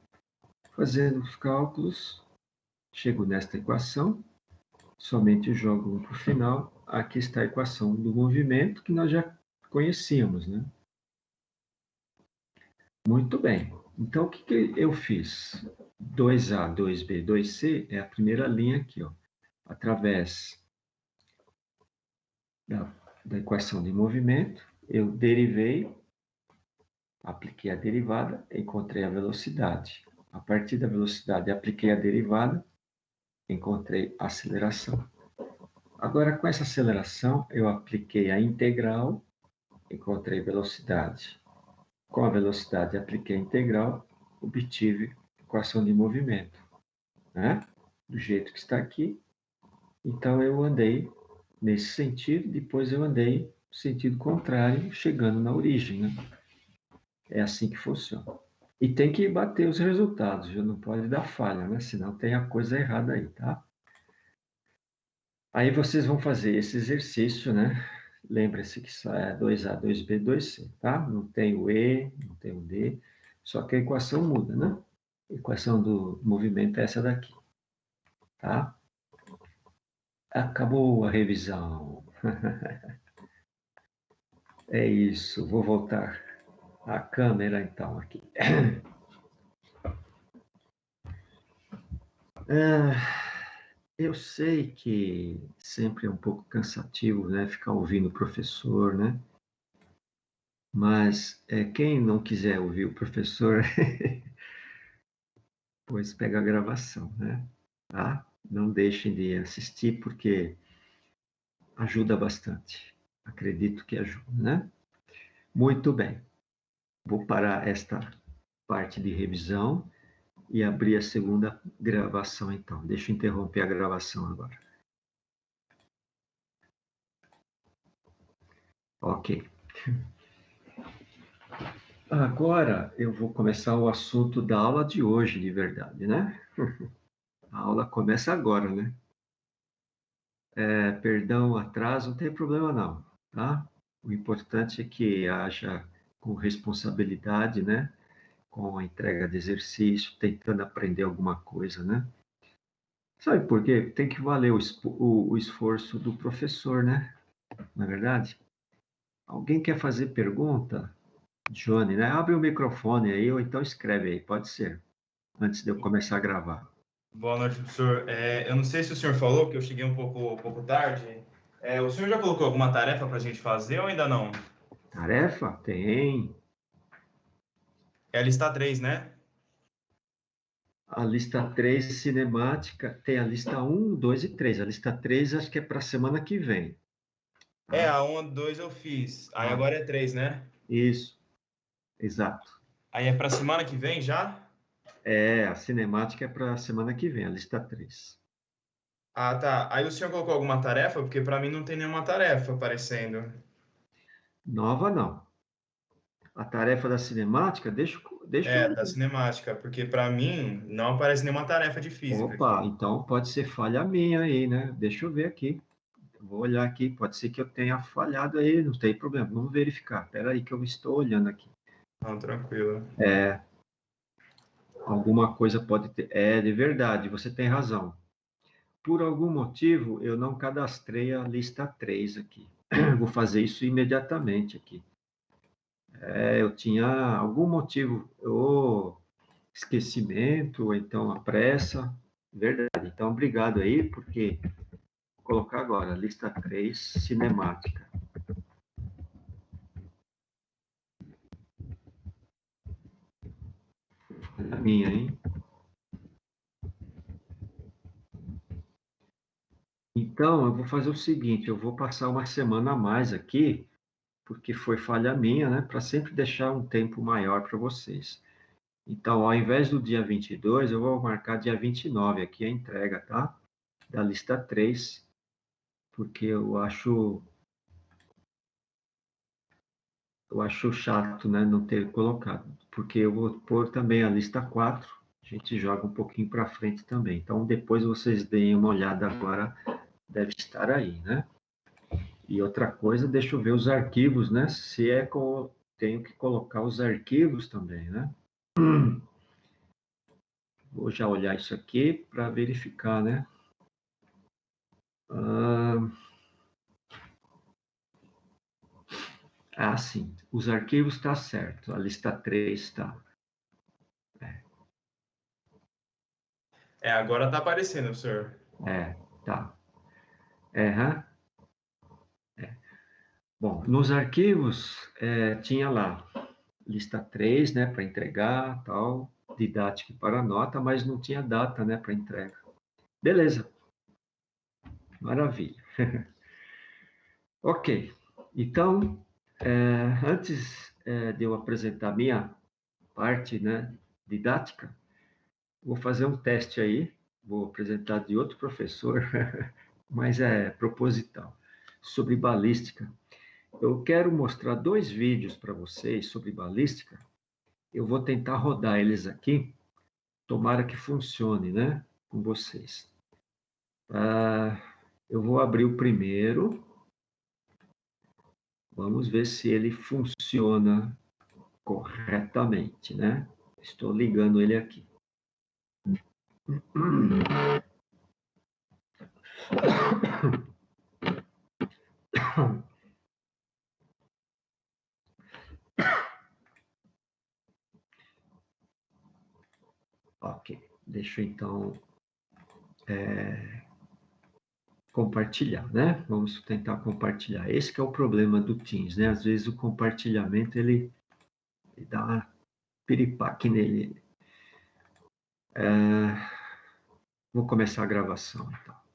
Fazendo os cálculos, chego nesta equação, somente jogo 1 para o final. Aqui está a equação do movimento, que nós já conhecíamos, né? Muito bem. Então, o que eu fiz? 2A, 2B, 2C é a primeira linha aqui, ó. Através da equação de movimento, eu derivei, apliquei a derivada, encontrei a velocidade. A partir da velocidade, apliquei a derivada, encontrei a aceleração. Agora, com essa aceleração, eu apliquei a integral, encontrei velocidade. Com a velocidade, apliquei a integral, obtive a equação de movimento, né? Do jeito que está aqui. Então, eu andei nesse sentido, depois eu andei no sentido contrário, chegando na origem, né? É assim que funciona. E tem que bater os resultados, viu? Não pode dar falha, né? Senão tem a coisa errada aí, tá? Aí vocês vão fazer esse exercício, né? Lembre-se que isso é 2A, 2B, 2C, tá? Não tem o E, não tem o D, só que a equação muda, né? A equação do movimento é essa daqui, tá? Acabou a revisão. É isso, vou voltar a câmera então aqui. Eu sei que sempre é um pouco cansativo, né, ficar ouvindo o professor, né? Mas quem não quiser ouvir o professor, pois pega a gravação, né? Tá? Não deixem de assistir, porque ajuda bastante. Acredito que ajuda, né? Muito bem. Vou parar esta parte de revisão e abrir a segunda gravação, então. Deixa eu interromper a gravação agora. Ok. Agora eu vou começar o assunto da aula de hoje, de verdade, né? A aula começa agora, né? Perdão, atraso, não tem problema não, tá? O importante é que haja com responsabilidade, né? Com a entrega de exercício, tentando aprender alguma coisa, né? Sabe por quê? Tem que valer o esforço do professor, né? Não é verdade? Alguém quer fazer pergunta? Johnny, né? Abre o microfone aí, ou então escreve aí, pode ser, antes de eu começar a gravar. Boa noite, professor. Eu não sei se o senhor falou, que eu cheguei um pouco tarde. O senhor já colocou alguma tarefa para a gente fazer ou ainda não? Tarefa? Tem. É a lista 3, né? A lista 3 cinemática, tem a lista 1, 2 e 3. A lista 3 acho que é para a semana que vem. Tá? A 1, 2 eu fiz. Aí Ah, agora é 3, né? isso, exato. Aí é para semana que vem já? A cinemática é para a semana que vem, a lista 3. Ah, tá. Aí o senhor colocou alguma tarefa? Porque para mim não tem nenhuma tarefa aparecendo. Nova, não. A tarefa da cinemática, deixa eu Da ver. cinemática, porque para mim não aparece nenhuma tarefa de física Opa, aqui. então pode ser falha minha aí, né? Deixa eu ver aqui. Vou olhar aqui, pode ser que eu tenha falhado aí, não tem problema. Vamos verificar. Espera aí que eu estou olhando aqui. Não, tranquilo. Alguma coisa pode ter. De verdade, você tem razão. Por algum motivo, eu não cadastrei a lista 3 aqui. Vou fazer isso imediatamente aqui. Eu tinha algum motivo, ou esquecimento, ou então a pressa. Verdade. Então, obrigado aí, porque vou colocar agora, lista 3, cinemática. A minha, hein? Então, eu vou fazer o seguinte, eu vou passar uma semana a mais aqui, porque foi falha minha, né? Para sempre deixar um tempo maior para vocês. Então, ao invés do dia 22, eu vou marcar dia 29 aqui a entrega, tá? da lista 3, porque eu acho chato, né, não ter colocado, porque eu vou pôr também a lista 4, a gente joga um pouquinho para frente também. Então, depois vocês deem uma olhada agora, deve estar aí, né? E outra coisa, deixa eu ver os arquivos, né? Se é com... Tenho que colocar os arquivos também, né? Vou já olhar isso aqui para verificar, né? Sim. Os arquivos está certo. A lista 3 está. Agora está aparecendo, professor. Tá. Hã? Bom, nos arquivos tinha lá lista 3, né, para entregar, tal, didática para nota, mas não tinha data, né, para entrega. Beleza. Maravilha. Ok. Então, antes de eu apresentar a minha parte, né, didática, vou fazer um teste aí, vou apresentar de outro professor, mas é proposital, sobre balística. Eu quero mostrar 2 vídeos para vocês sobre balística. Eu vou tentar rodar eles aqui, tomara que funcione, né, com vocês. Eu vou abrir o primeiro, vamos ver se ele funciona corretamente, né? Estou ligando ele aqui. Ok, deixa eu então compartilhar, né? Vamos tentar compartilhar. Esse que é o problema do Teams, né? Às vezes o compartilhamento ele dá uma piripaque nele. Vou começar a gravação, então.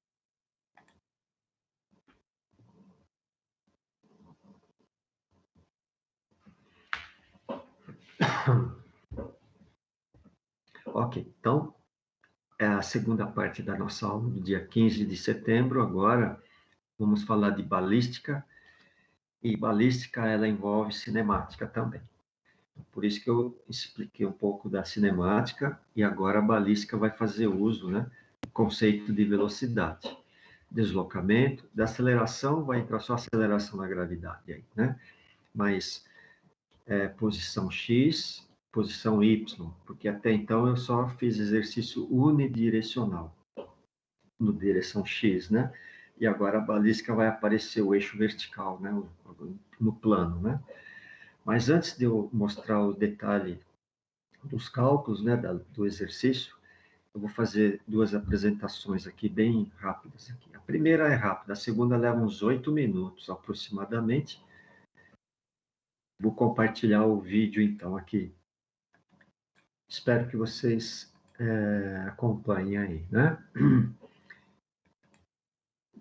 Ok, então, é a segunda parte da nossa aula, do dia 15 de setembro. Agora, vamos falar de balística, e balística, ela envolve cinemática também. Por isso que eu expliquei um pouco da cinemática, e agora a balística vai fazer uso, né, do conceito de velocidade, deslocamento, da aceleração, vai entrar só aceleração na gravidade aí, né? Mas posição X, posição Y, porque até então eu só fiz exercício unidirecional, no direção X, né? E agora a balística vai aparecer o eixo vertical, né? No plano, né? Mas antes de eu mostrar o detalhe dos cálculos, né, do exercício, eu vou fazer 2 apresentações aqui, bem rápidas. Aqui. A primeira é rápida, a segunda leva uns 8 minutos, aproximadamente. Vou compartilhar o vídeo, então, aqui. Espero que vocês acompanhem aí, né?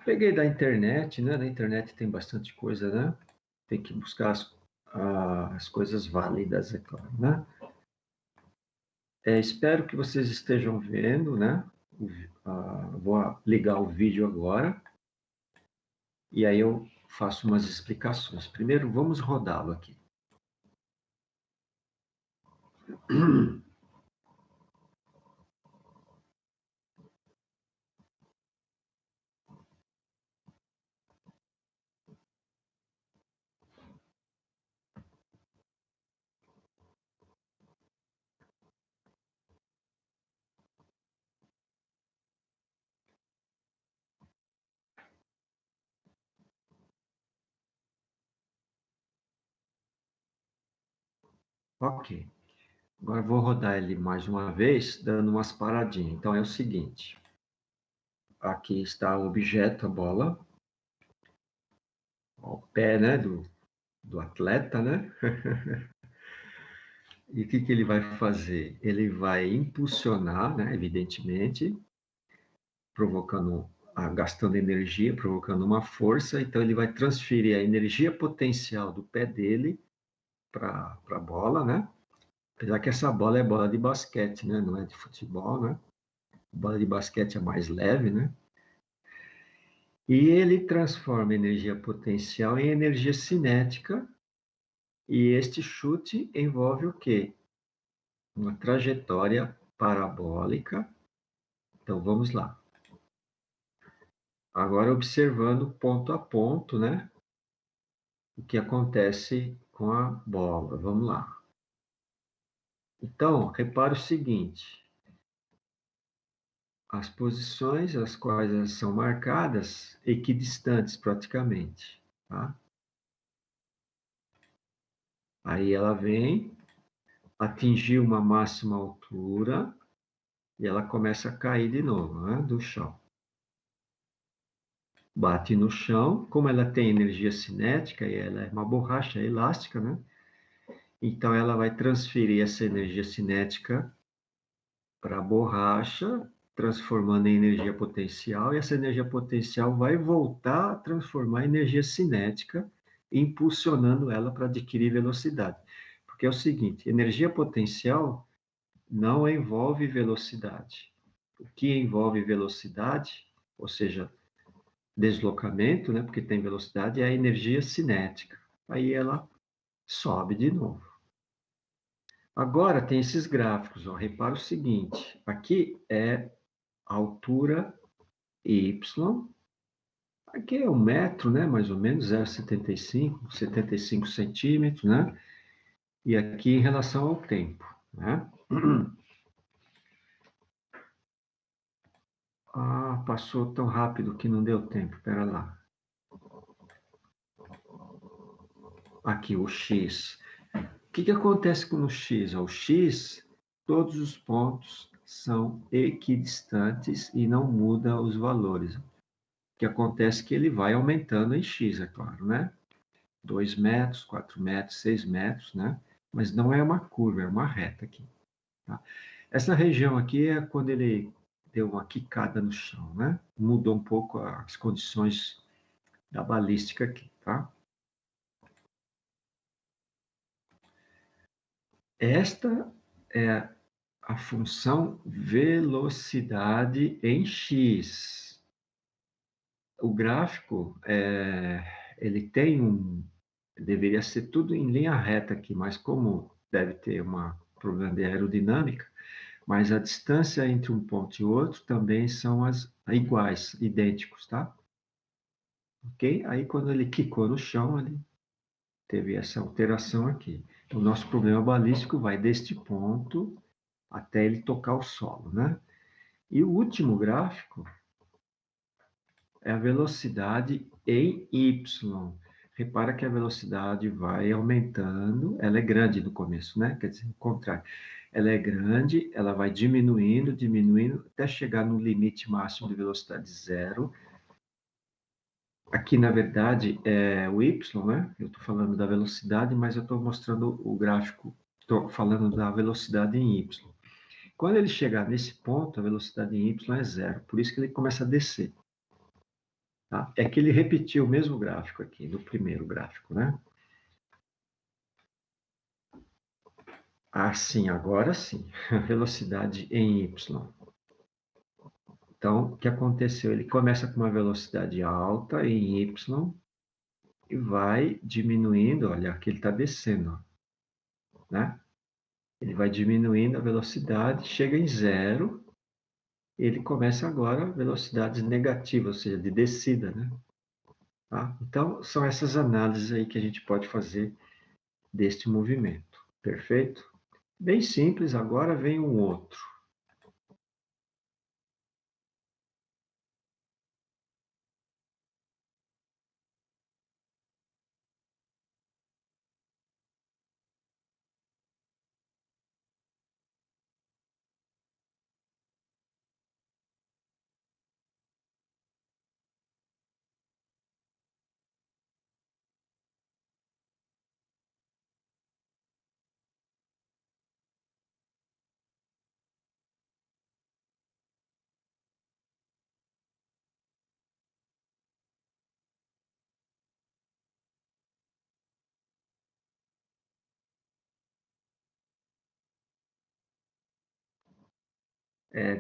Peguei da internet, né? Na internet tem bastante coisa, né? Tem que buscar as coisas válidas, é claro, né? Espero que vocês estejam vendo, né? Vou ligar o vídeo agora e aí eu faço umas explicações. Primeiro, vamos rodá-lo aqui. Ok. Agora vou rodar ele mais uma vez, dando umas paradinhas. Então é o seguinte. Aqui está o objeto, a bola. O pé, né, do atleta, né? E o que ele vai fazer? Ele vai impulsionar, né, evidentemente, gastando energia, provocando uma força. Então, ele vai transferir a energia potencial do pé dele para a bola, né? Apesar que essa bola é bola de basquete, né? Não é de futebol, né? A bola de basquete é mais leve, né? E ele transforma energia potencial em energia cinética, e este chute envolve o quê? Uma trajetória parabólica. Então vamos lá. Agora observando ponto a ponto, né? O que acontece com a bola. Vamos lá. Então, repare o seguinte: as posições as quais elas são marcadas, equidistantes praticamente, tá? Aí ela vem, atingiu uma máxima altura e ela começa a cair de novo, né, do chão. Bate no chão, como ela tem energia cinética e ela é uma borracha elástica, né? Então ela vai transferir essa energia cinética para a borracha, transformando em energia potencial, e essa energia potencial vai voltar a transformar em energia cinética, impulsionando ela para adquirir velocidade. Porque é o seguinte, energia potencial não envolve velocidade. O que envolve velocidade, ou seja, deslocamento, né, porque tem velocidade, é a energia cinética. Aí ela sobe de novo. Agora tem esses gráficos, ó. Repara o seguinte, aqui é a altura y, aqui é 1 metro, né, mais ou menos, 0,75, 75 centímetros, né, e aqui em relação ao tempo, né. Ah, passou tão rápido que não deu tempo, espera lá. Aqui, o x. O que acontece com o x? O x, todos os pontos são equidistantes e não muda os valores. O que acontece é que ele vai aumentando em x, é claro, né? 2 metros, 4 metros, 6 metros, né? Mas não é uma curva, é uma reta aqui. Tá? Essa região aqui é quando ele deu uma quicada no chão, né? Mudou um pouco as condições da balística aqui, tá? Esta é a função velocidade em x. O gráfico, ele tem deveria ser tudo em linha reta aqui, mas como deve ter um problema de aerodinâmica, mas a distância entre um ponto e outro também são iguais, idênticos, tá? Ok? Aí quando ele quicou no chão, ele teve essa alteração aqui. O nosso problema balístico vai deste ponto até ele tocar o solo, né? E o último gráfico é a velocidade em y. Repara que a velocidade vai aumentando, ela é grande no começo, né? Quer dizer, o contrário. Ela é grande, ela vai diminuindo, diminuindo, até chegar no limite máximo de velocidade zero. Aqui, na verdade, é o y, né? Eu estou falando da velocidade, mas eu estou mostrando o gráfico, estou falando da velocidade em y. Quando ele chegar nesse ponto, a velocidade em y é zero, por isso que ele começa a descer. Tá? É que ele repetiu o mesmo gráfico aqui, do primeiro gráfico, né? Assim, agora sim, velocidade em y. Então, o que aconteceu? Ele começa com uma velocidade alta em y e vai diminuindo, olha, aqui ele está descendo, né? Ele vai diminuindo a velocidade, chega em zero, ele começa agora a velocidade negativa, ou seja, de descida, né? Tá? Então, são essas análises aí que a gente pode fazer deste movimento, perfeito? Bem simples, agora vem um outro.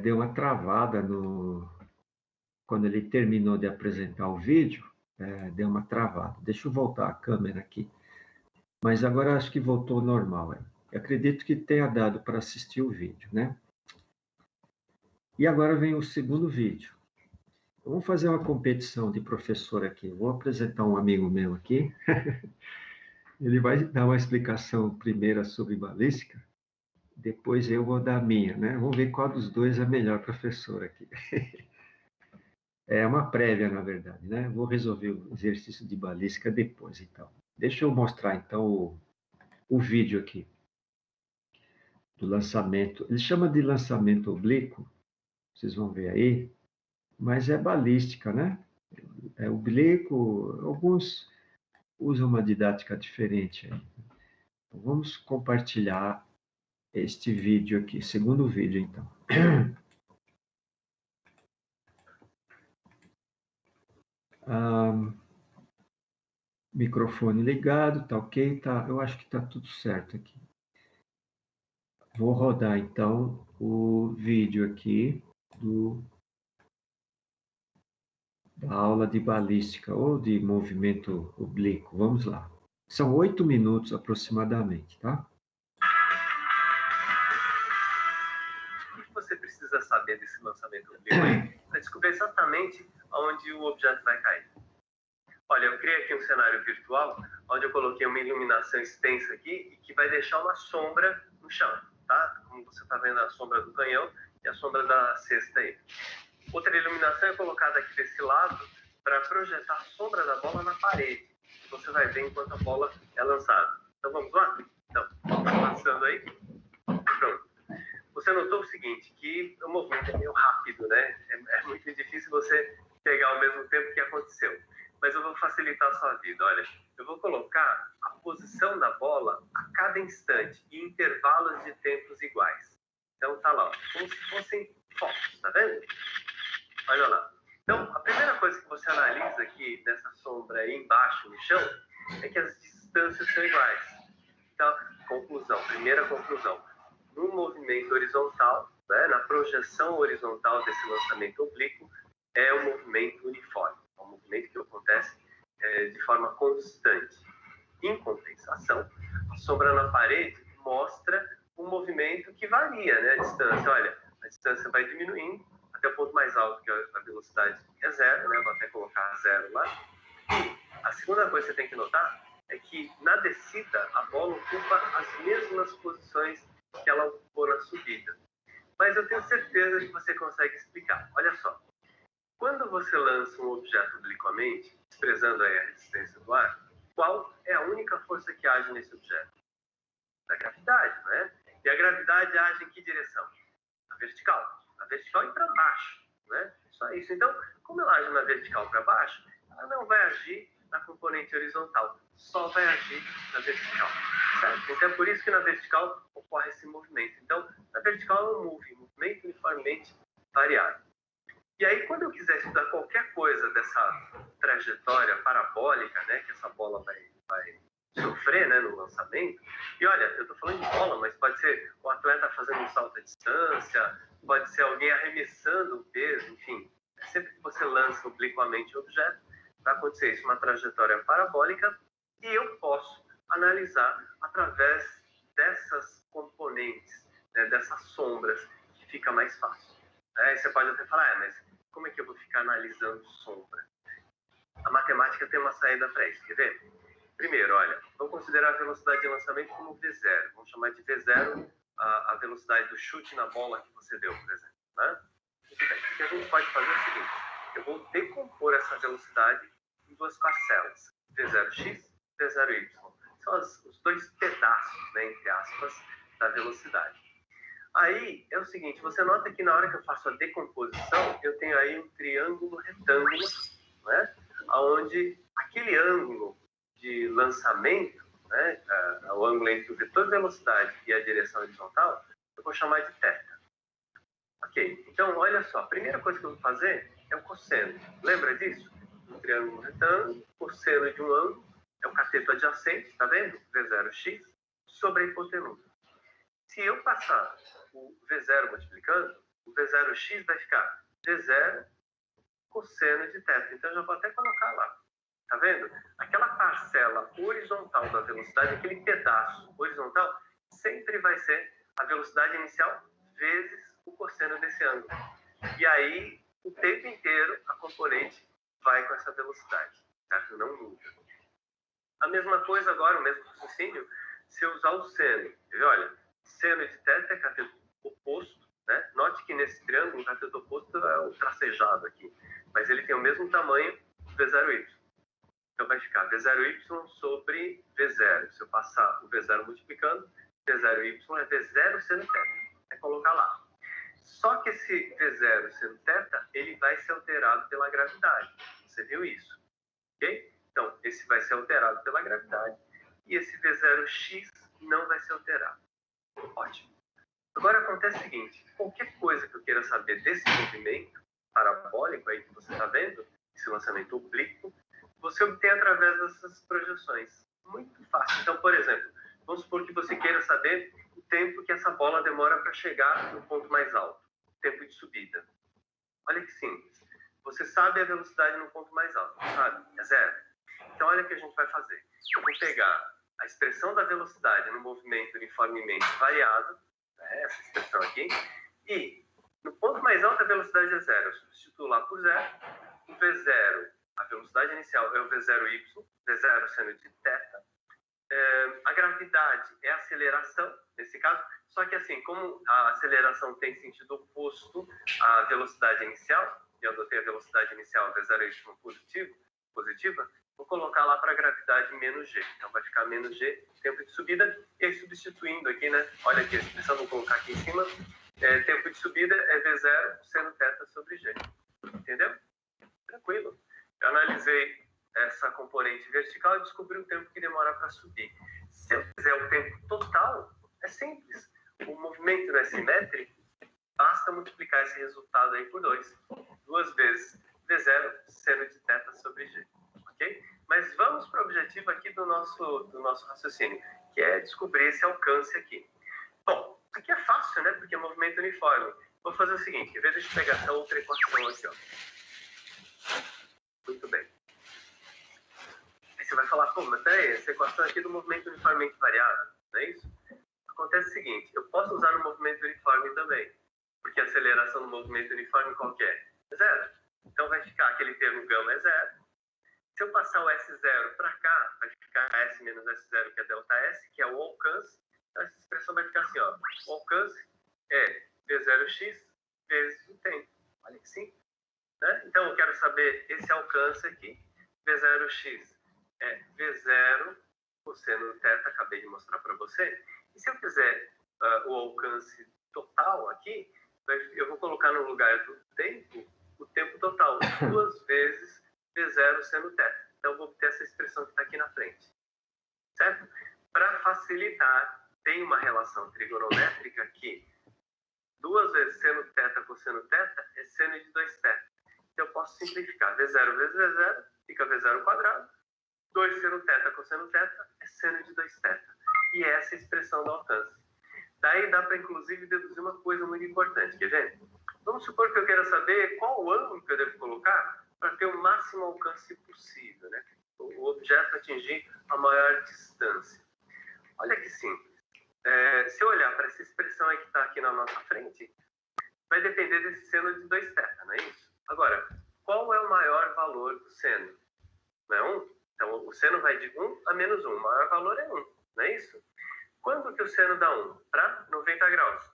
Deu uma travada quando ele terminou de apresentar o vídeo, deu uma travada. Deixa eu voltar a câmera aqui. Mas agora acho que voltou ao normal. Eu acredito que tenha dado para assistir o vídeo, né? E agora vem o segundo vídeo. Vamos fazer uma competição de professor aqui. Vou apresentar um amigo meu aqui. Ele vai dar uma explicação primeira sobre balística, depois eu vou dar a minha, né? Vamos ver qual dos dois é melhor professor aqui. É uma prévia, na verdade, né? Vou resolver o exercício de balística depois, então. Deixa eu mostrar, então, o vídeo aqui do lançamento. Ele chama de lançamento oblíquo, vocês vão ver aí, mas é balística, né? É oblíquo, alguns usam uma didática diferente aí. Então, vamos compartilhar este vídeo aqui, segundo vídeo, então. Microfone ligado, tá ok? Tá, eu acho que tá tudo certo aqui. Vou rodar, então, o vídeo aqui da aula de balística ou de movimento oblíquo. Vamos lá. São 8 minutos aproximadamente, tá? O que você precisa saber desse lançamento oblíquo para descobrir exatamente onde o objeto vai cair? Olha, eu criei aqui um cenário virtual onde eu coloquei uma iluminação extensa aqui e que vai deixar uma sombra no chão, tá? Como você está vendo a sombra do canhão e a sombra da cesta aí. Outra iluminação é colocada aqui desse lado para projetar a sombra da bola na parede. Você vai ver enquanto a bola é lançada. Então vamos lá? Então, passando aí. Pronto. Você notou o seguinte, que o movimento é meio rápido, né? É muito difícil você pegar ao mesmo tempo que aconteceu. Mas eu vou facilitar a sua vida. Olha, eu vou colocar a posição da bola a cada instante, em intervalos de tempos iguais. Então tá lá, ó, como se fossem focos, tá vendo? Olha lá. Então, a primeira coisa que você analisa aqui nessa sombra aí embaixo no chão é que as distâncias são iguais. Então, conclusão, primeira conclusão. No movimento horizontal, né, na projeção horizontal desse lançamento oblíquo, é um movimento uniforme. É um movimento que acontece de forma constante. Em compensação, a sombra na parede mostra um movimento que varia, né, a distância. Olha, a distância vai diminuindo até o ponto mais alto, que a velocidade é zero, né, vou até colocar zero lá. E a segunda coisa que você tem que notar é que na descida a bola ocupa as mesmas posições que ela ocupou na subida. Mas eu tenho certeza que você consegue explicar. Olha só. Quando você lança um objeto obliquamente, desprezando aí a resistência do ar, qual é a única força que age nesse objeto? A gravidade, né? E a gravidade age em que direção? Na vertical. Na vertical e para baixo, né? Só isso. Então, como ela age na vertical para baixo, ela não vai agir na componente horizontal, só vai agir na vertical, certo? Então, é por isso que na vertical ocorre esse movimento. Então, na vertical é um movimento uniformemente variável. E aí, quando eu quiser estudar qualquer coisa dessa trajetória parabólica, né, que essa bola vai sofrer, né, no lançamento, e olha, eu estou falando de bola, mas pode ser o atleta fazendo um salto à distância, pode ser alguém arremessando o peso, enfim. Sempre que você lança obliquamente o objeto, vai acontecer isso, uma trajetória parabólica, e eu posso analisar através dessas componentes, né, dessas sombras, que fica mais fácil. Aí você pode até falar, mas como é que eu vou ficar analisando sombra? A matemática tem uma saída para isso, quer ver? Primeiro, olha, vamos considerar a velocidade de lançamento como V0. Vamos chamar de V0 a velocidade do chute na bola que você deu, por exemplo. Né? Muito bem. O que a gente pode fazer é o seguinte, eu vou decompor essa velocidade em duas parcelas, V0x e V0y. São os dois pedaços, né, entre aspas, da velocidade. Aí é o seguinte, você nota que na hora que eu faço a decomposição, eu tenho aí um triângulo retângulo, né? Onde aquele ângulo de lançamento, né, o ângulo entre o vetor de velocidade e a direção horizontal, eu vou chamar de θ. Ok, então olha só, a primeira coisa que eu vou fazer é o cosseno. Lembra disso? Um triângulo retângulo, cosseno de um ângulo, é o cateto adjacente, tá vendo? V0x, sobre a hipotenusa. Se eu passar o V0 multiplicando, o V0x vai ficar V0 cosseno de θ. Então, eu já vou até colocar lá. Tá vendo? Aquela parcela horizontal da velocidade, aquele pedaço horizontal, sempre vai ser a velocidade inicial vezes o cosseno desse ângulo. E aí, o tempo inteiro, a componente vai com essa velocidade, certo? Não muda. A mesma coisa agora, o mesmo raciocínio, se eu usar o seno. Olha, seno de θ é cateto oposto, né? Note que nesse triângulo, o cateto oposto é o tracejado aqui, mas ele tem o mesmo tamanho do V0y. Então vai ficar V0y sobre V0. Se eu passar o V0 multiplicando, V0y é V0 seno θ. É colocar lá. Só que esse V0 seno θ, ele vai ser alterado pela gravidade. Você viu isso? Ok? Então, esse vai ser alterado pela gravidade e esse V0x não vai ser alterado. Ótimo. Agora acontece o seguinte, qualquer coisa que eu queira saber desse movimento parabólico aí que você está vendo, esse lançamento oblíquo, você obtém através dessas projeções. Muito fácil. Então, por exemplo, vamos supor que você queira saber o tempo que essa bola demora para chegar no ponto mais alto, o tempo de subida. Olha que simples. Você sabe a velocidade no ponto mais alto, sabe? É 0. Então, olha o que a gente vai fazer. Eu vou pegar a expressão da velocidade no movimento uniformemente variado, essa expressão aqui, e no ponto mais alto a velocidade é 0. Eu substituo lá por 0. O V0, a velocidade inicial é o V0y, V0 seno de θ. A gravidade é a aceleração, nesse caso, só que assim, como a aceleração tem sentido oposto à velocidade inicial, e eu adotei a velocidade inicial V0y positiva, vou colocar lá para a gravidade menos g. Então vai ficar menos g, tempo de subida, e aí substituindo aqui, né? Olha aqui a expressão, vou colocar aqui em cima. Tempo de subida é V0 seno θ sobre g. Entendeu? Tranquilo. Eu analisei essa componente vertical e descobri o tempo que demora para subir. Se eu quiser o tempo total, é simples. O movimento não é simétrico, basta multiplicar esse resultado aí por 2. 2 vezes V0 seno de θ sobre g. Ok? Mas vamos para o objetivo aqui do nosso raciocínio, que é descobrir esse alcance aqui. Bom, isso aqui é fácil, né? Porque é movimento uniforme. Vou fazer o seguinte, em vez de pegar essa outra equação aqui, ó. Muito bem. Aí você vai falar, pô, mas peraí, essa equação aqui é do movimento uniformemente variado, não é isso? Acontece o seguinte, eu posso usar no movimento uniforme também, porque a aceleração do movimento uniforme qual que é? É 0. Então vai ficar aquele termo gama é 0. Se eu passar o S0 para cá, vai ficar S menos S0, que é ΔS, que é o alcance. Então essa expressão vai ficar assim, ó. O alcance é V0x vezes o tempo. Olha que simples, né? Então eu quero saber esse alcance aqui. V0x é V0 cosseno θ, acabei de mostrar para você. E se eu quiser o alcance total aqui, eu vou colocar no lugar do tempo, o tempo total, 2 vezes V0 seno θ. Então, eu vou obter essa expressão que está aqui na frente. Certo? Para facilitar, tem uma relação trigonométrica que 2 vezes seno θ cosseno θ é seno de 2θ. Então, eu posso simplificar. V0 vezes V0 fica V0 ao quadrado. 2 seno θ cosseno θ é seno de 2θ. E essa é a expressão do alcance. Daí dá para, inclusive, deduzir uma coisa muito importante. Quer ver? Vamos supor que eu queira saber qual o ângulo que eu devo colocar para ter o máximo alcance possível, né? O objeto atingir a maior distância. Olha que simples. Se eu olhar para essa expressão aí que está aqui na nossa frente, vai depender desse seno de 2θ, não é isso? Agora, qual é o maior valor do seno? Não é 1? Então, o seno vai de 1 a menos 1. O maior valor é 1, não é isso? Quando que o seno dá 1? Para 90 graus.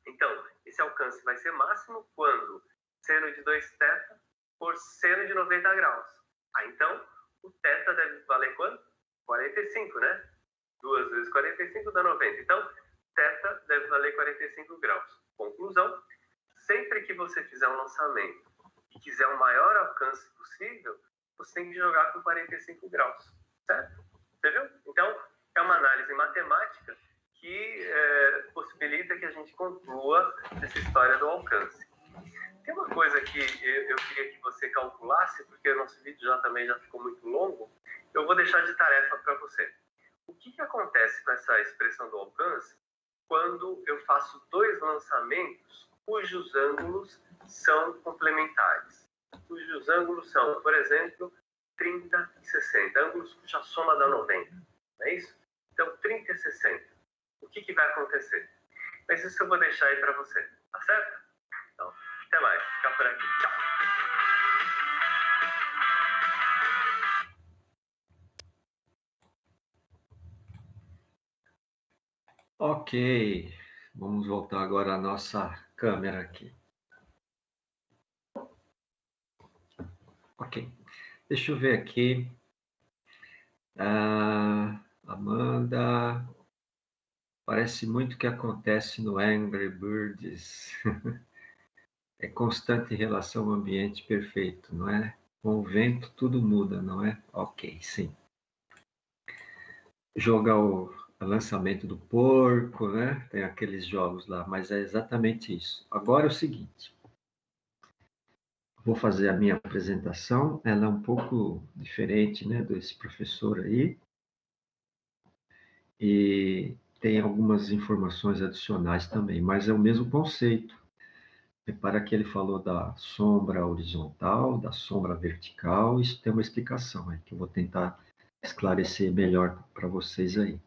Então, esse alcance vai ser máximo quando seno de 2θ por seno de 90 graus. Então, o θ deve valer quanto? 45, né? 2 vezes 45 dá 90. Então, θ deve valer 45 graus. Conclusão, sempre que você fizer um lançamento e quiser o maior alcance possível, você tem que jogar com 45 graus, certo? Entendeu? Então, é uma análise matemática que possibilita que a gente conclua essa história do alcance. Tem uma coisa que eu queria que você calculasse, porque o nosso vídeo já ficou muito longo, eu vou deixar de tarefa para você. O que acontece com essa expressão do alcance quando eu faço 2 lançamentos cujos ângulos são complementares? cujos ângulos são, por exemplo, 30 e 60, ângulos cuja soma dá 90, não é isso? Então, 30 e 60. O que vai acontecer? Mas isso eu vou deixar aí para você, tá certo? Então, até mais. Fica por aqui. Tchau. Ok, vamos voltar agora à nossa câmera aqui. Ok, deixa eu ver aqui. Amanda, parece muito que acontece no Angry Birds. É constante em relação ao ambiente perfeito, não é? Com o vento tudo muda, não é? Ok, sim. Joga o lançamento do porco, né? Tem aqueles jogos lá, mas é exatamente isso. Agora é o seguinte. Vou fazer a minha apresentação, ela é um pouco diferente, né, desse professor aí, e tem algumas informações adicionais também, mas é o mesmo conceito. Repara que ele falou da sombra horizontal, da sombra vertical, isso tem uma explicação aí, que eu vou tentar esclarecer melhor para vocês aí.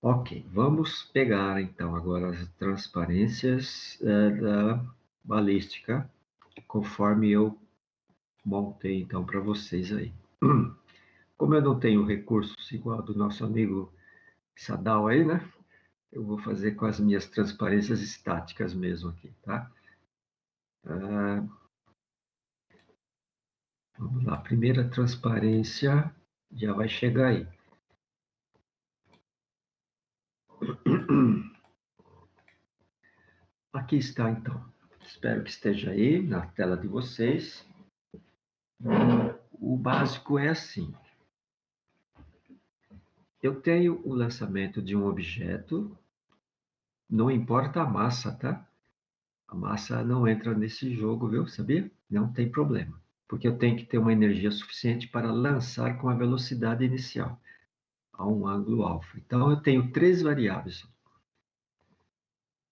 Ok, vamos pegar então agora as transparências da balística, conforme eu montei então para vocês aí. Como eu não tenho recursos igual do nosso amigo Sadal aí, né? Eu vou fazer com as minhas transparências estáticas mesmo aqui, tá? Vamos lá, primeira transparência já vai chegar aí. Aqui está então. Espero que esteja aí na tela de vocês. O básico é assim. Eu tenho o lançamento de um objeto, não importa a massa, tá? A massa não entra nesse jogo, viu? Sabia? Não tem problema. Porque eu tenho que ter uma energia suficiente para lançar com a velocidade inicial, a um ângulo alfa. Então, eu tenho três variáveis.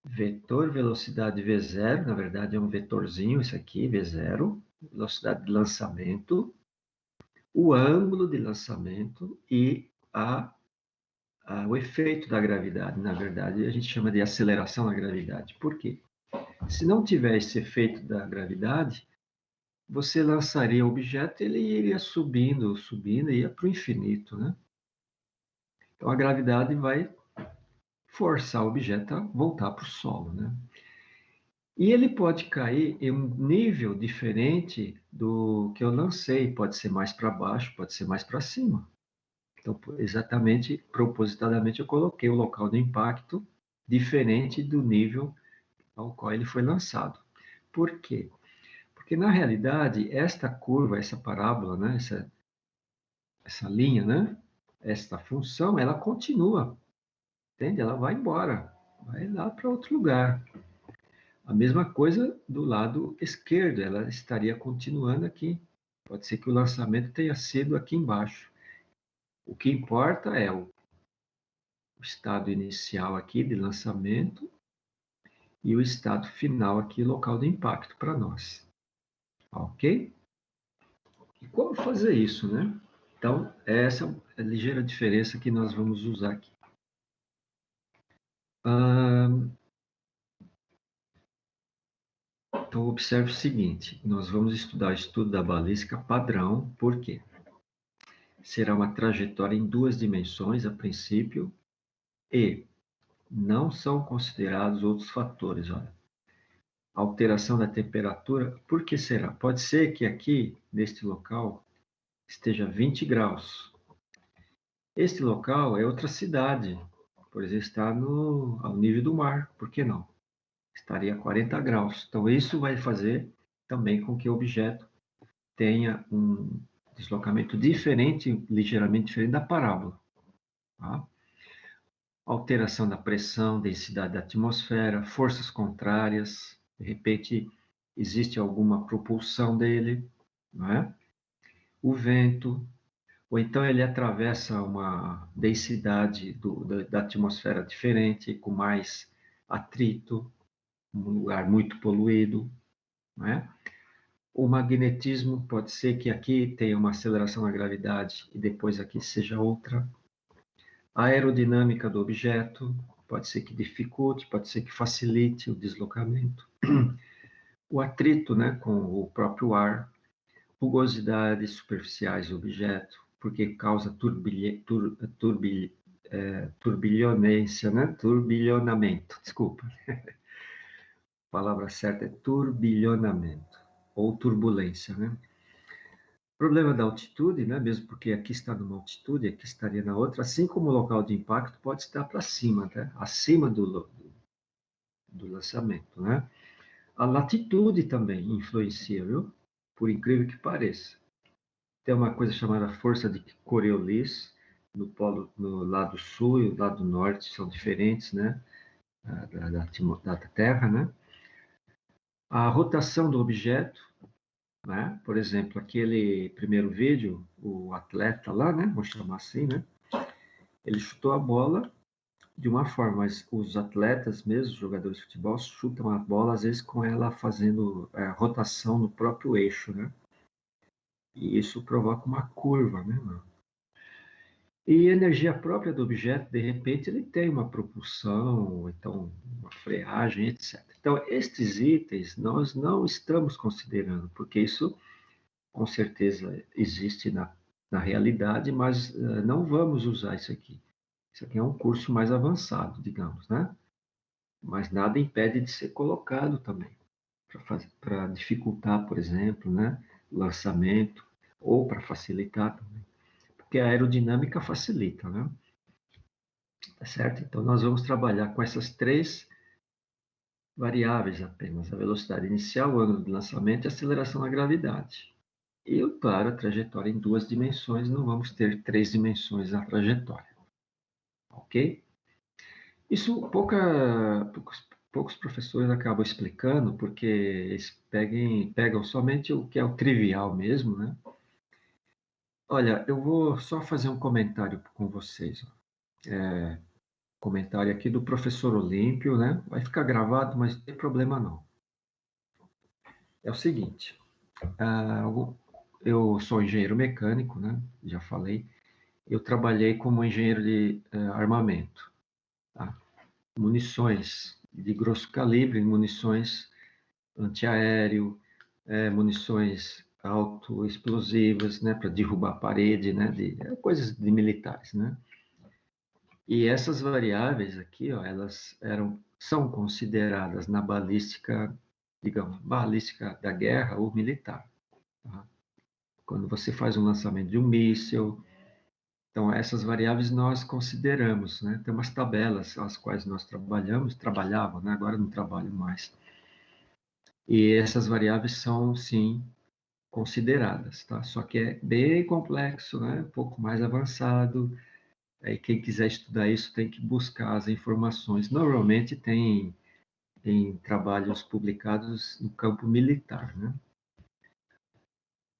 Vetor velocidade V0, na verdade é um vetorzinho, isso aqui, V0, velocidade de lançamento, o ângulo de lançamento e o efeito da gravidade. Na verdade, a gente chama de aceleração da gravidade. Por quê? Se não tiver esse efeito da gravidade, você lançaria o objeto, ele iria subindo, subindo, e ia para o infinito, né? Então, a gravidade vai forçar o objeto a voltar para o solo, né? E ele pode cair em um nível diferente do que eu lancei, pode ser mais para baixo, pode ser mais para cima. Então, exatamente, propositadamente, eu coloquei o local do impacto diferente do nível ao qual ele foi lançado. Por quê? Porque, na realidade, esta curva, essa parábola, né, essa linha, né, esta função, ela continua, entende? Ela vai embora, vai lá para outro lugar. A mesma coisa do lado esquerdo, ela estaria continuando aqui. Pode ser que o lançamento tenha sido aqui embaixo. O que importa é o estado inicial aqui de lançamento e o estado final aqui, local de impacto para nós. Ok? E como fazer isso, né? Então, essa é a ligeira diferença que nós vamos usar aqui. Então, observe o seguinte, nós vamos estudar o estudo da balística padrão, por quê? Será uma trajetória em duas dimensões, a princípio, e não são considerados outros fatores. Olha. Alteração da temperatura, por que será? Pode ser que aqui, neste local, esteja 20 graus. Este local é outra cidade, por exemplo, está ao nível do mar, por que não? Estaria a 40 graus. Então, isso vai fazer também com que o objeto tenha um deslocamento diferente, ligeiramente diferente da parábola. Tá? Alteração da pressão, densidade da atmosfera, forças contrárias, de repente existe alguma propulsão dele, não é? O vento, ou então ele atravessa uma densidade da atmosfera diferente, com mais atrito, um lugar muito poluído, não é? o magnetismo pode ser que aqui tenha uma aceleração da gravidade e depois aqui seja outra. A aerodinâmica do objeto pode ser que dificulte, pode ser que facilite o deslocamento. O atrito, né, com o próprio ar, rugosidades superficiais do objeto, porque causa turbilhonância, né? Turbilhonamento, desculpa. A palavra certa é turbilhonamento, ou turbulência, né? Problema da altitude, né? Mesmo porque aqui está numa altitude, aqui estaria na outra, assim como o local de impacto pode estar para cima, né? Acima do lançamento, né? A latitude também influencia, viu? Por incrível que pareça. Tem uma coisa chamada força de Coriolis, no lado sul e o lado norte são diferentes, né? Da Terra, né? A rotação do objeto, né? Por exemplo, aquele primeiro vídeo, o atleta lá, né? Vou chamar assim, né? Ele chutou a bola de uma forma, mas os atletas mesmo, os jogadores de futebol, chutam a bola às vezes com ela fazendo rotação no próprio eixo, né? E isso provoca uma curva, né? E a energia própria do objeto, de repente, ele tem uma propulsão, então uma freagem, etc. Então, estes itens nós não estamos considerando, porque isso com certeza existe na realidade, mas não vamos usar isso aqui. Isso aqui é um curso mais avançado, digamos, né? Mas nada impede de ser colocado também, para dificultar, por exemplo, né? O lançamento, ou para facilitar também. Porque a aerodinâmica facilita, né? Tá certo? Então, nós vamos trabalhar com essas três variáveis apenas: a velocidade inicial, o ângulo de lançamento e a aceleração da gravidade. E, claro, a trajetória em 2 dimensões, não vamos ter 3 dimensões na trajetória. Ok? Isso poucos professores acabam explicando, porque eles pegam somente o que é o trivial mesmo, né? Olha, eu vou só fazer um comentário com vocês. Comentário aqui do professor Olímpio, né? Vai ficar gravado, mas não tem problema não. É o seguinte, eu sou engenheiro mecânico, né? Já falei. Eu trabalhei como engenheiro de armamento, tá? Munições de grosso calibre, munições antiaéreo, munições autoexplosivas, né? Para derrubar a parede, né? Coisas de militares, né? E essas variáveis aqui, ó, elas são consideradas na balística, digamos, balística da guerra ou militar. Tá? Quando você faz um lançamento de um míssil, então essas variáveis nós consideramos, né? Tem umas tabelas as quais nós trabalhava, né? Agora não trabalho mais. E essas variáveis são, sim, consideradas, tá? Só que é bem complexo, né? Um pouco mais avançado. Aí quem quiser estudar isso tem que buscar as informações. Normalmente tem trabalhos publicados no campo militar, né?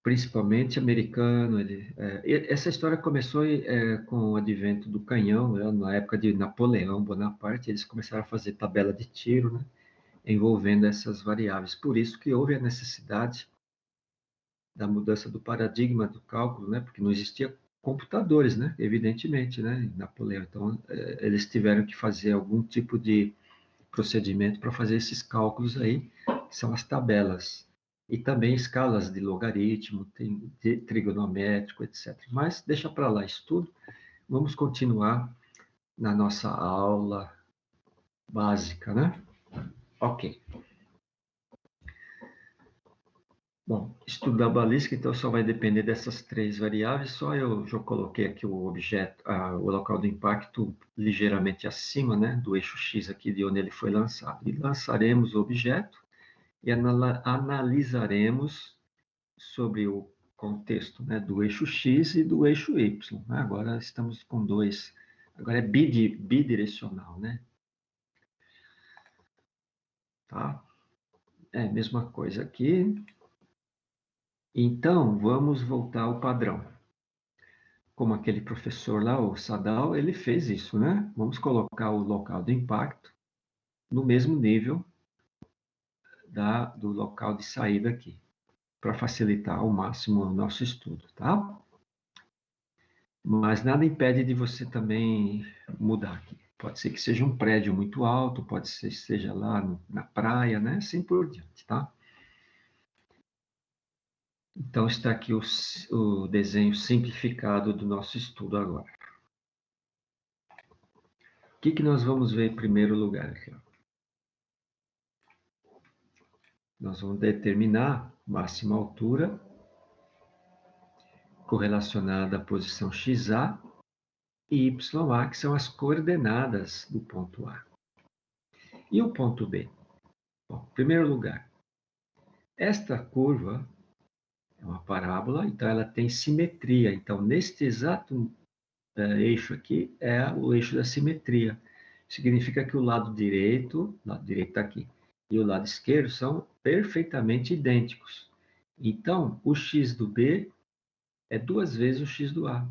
Principalmente americano. Essa história começou com o advento do canhão, né? Na época de Napoleão Bonaparte, eles começaram a fazer tabela de tiro, né? Envolvendo essas variáveis. Por isso que houve a necessidade da mudança do paradigma do cálculo, né? Porque não existia computadores, né? Evidentemente, né? Em Napoleão. Então, eles tiveram que fazer algum tipo de procedimento para fazer esses cálculos aí, que são as tabelas. E também escalas de logaritmo, de trigonométrico, etc. Mas deixa para lá isso tudo. Vamos continuar na nossa aula básica, né? Ok. Bom, estudo da balística, então, só vai depender dessas 3 variáveis. Só eu já coloquei aqui o objeto, o local do impacto ligeiramente acima, né, do eixo X aqui de onde ele foi lançado. E lançaremos o objeto e analisaremos sobre o contexto, né, do eixo X e do eixo Y. Né? Agora estamos com 2. Agora é bidirecional, né? Tá? Mesma coisa aqui. Então, vamos voltar ao padrão. Como aquele professor lá, o Sadal, ele fez isso, né? Vamos colocar o local do impacto no mesmo nível do local de saída aqui. para facilitar ao máximo o nosso estudo, tá? Mas nada impede de você também mudar aqui. Pode ser que seja um prédio muito alto, pode ser que seja lá na praia, né? Assim por diante, tá? Então, está aqui o desenho simplificado do nosso estudo agora. O que nós vamos ver em primeiro lugar aqui? Nós vamos determinar máxima altura correlacionada à posição XA e YA, que são as coordenadas do ponto A. E o ponto B? Bom, em primeiro lugar, esta curva é uma parábola, então ela tem simetria. Então, neste exato eixo aqui é o eixo da simetria. Significa que o lado direito está aqui, e o lado esquerdo são perfeitamente idênticos. Então, o x do B é 2 vezes o x do A.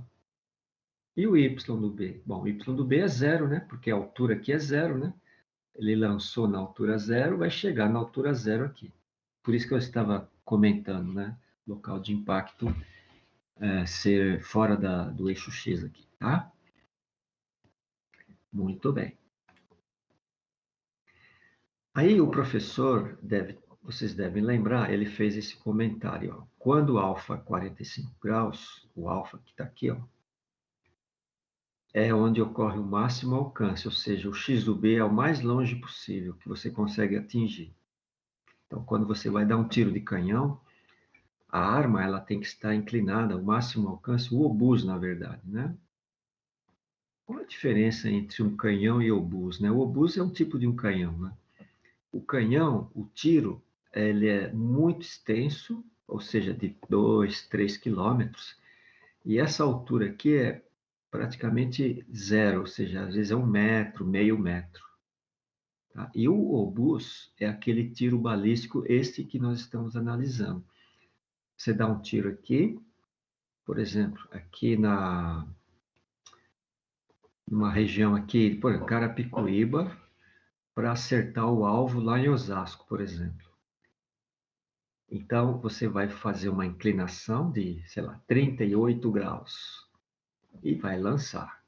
E o y do B? Bom, o y do B é zero, né? Porque a altura aqui é zero, né? Ele lançou na altura zero, vai chegar na altura zero aqui. Por isso que eu estava comentando, né? Local de impacto ser fora do eixo X aqui, tá? Muito bem. Aí o professor vocês devem lembrar, ele fez esse comentário, ó. Quando o alfa 45 graus, o alfa que está aqui, ó, é onde ocorre o máximo alcance, ou seja, o x do B é o mais longe possível que você consegue atingir. Então, quando você vai dar um tiro de canhão, a arma ela tem que estar inclinada ao máximo alcance, o obus, na verdade, né? Qual a diferença entre um canhão e obus, né? O obus é um tipo de um canhão, né? O canhão, o tiro, ele é muito extenso, ou seja, de 2, 3 quilômetros, e essa altura aqui é praticamente zero, ou seja, às vezes é 1 metro, meio metro. Tá? E o obus é aquele tiro balístico, este que nós estamos analisando. Você dá um tiro aqui, por exemplo, aqui numa região aqui, por exemplo, Carapicuíba, para acertar o alvo lá em Osasco, por exemplo. Então, você vai fazer uma inclinação de, sei lá, 38 graus e vai lançar,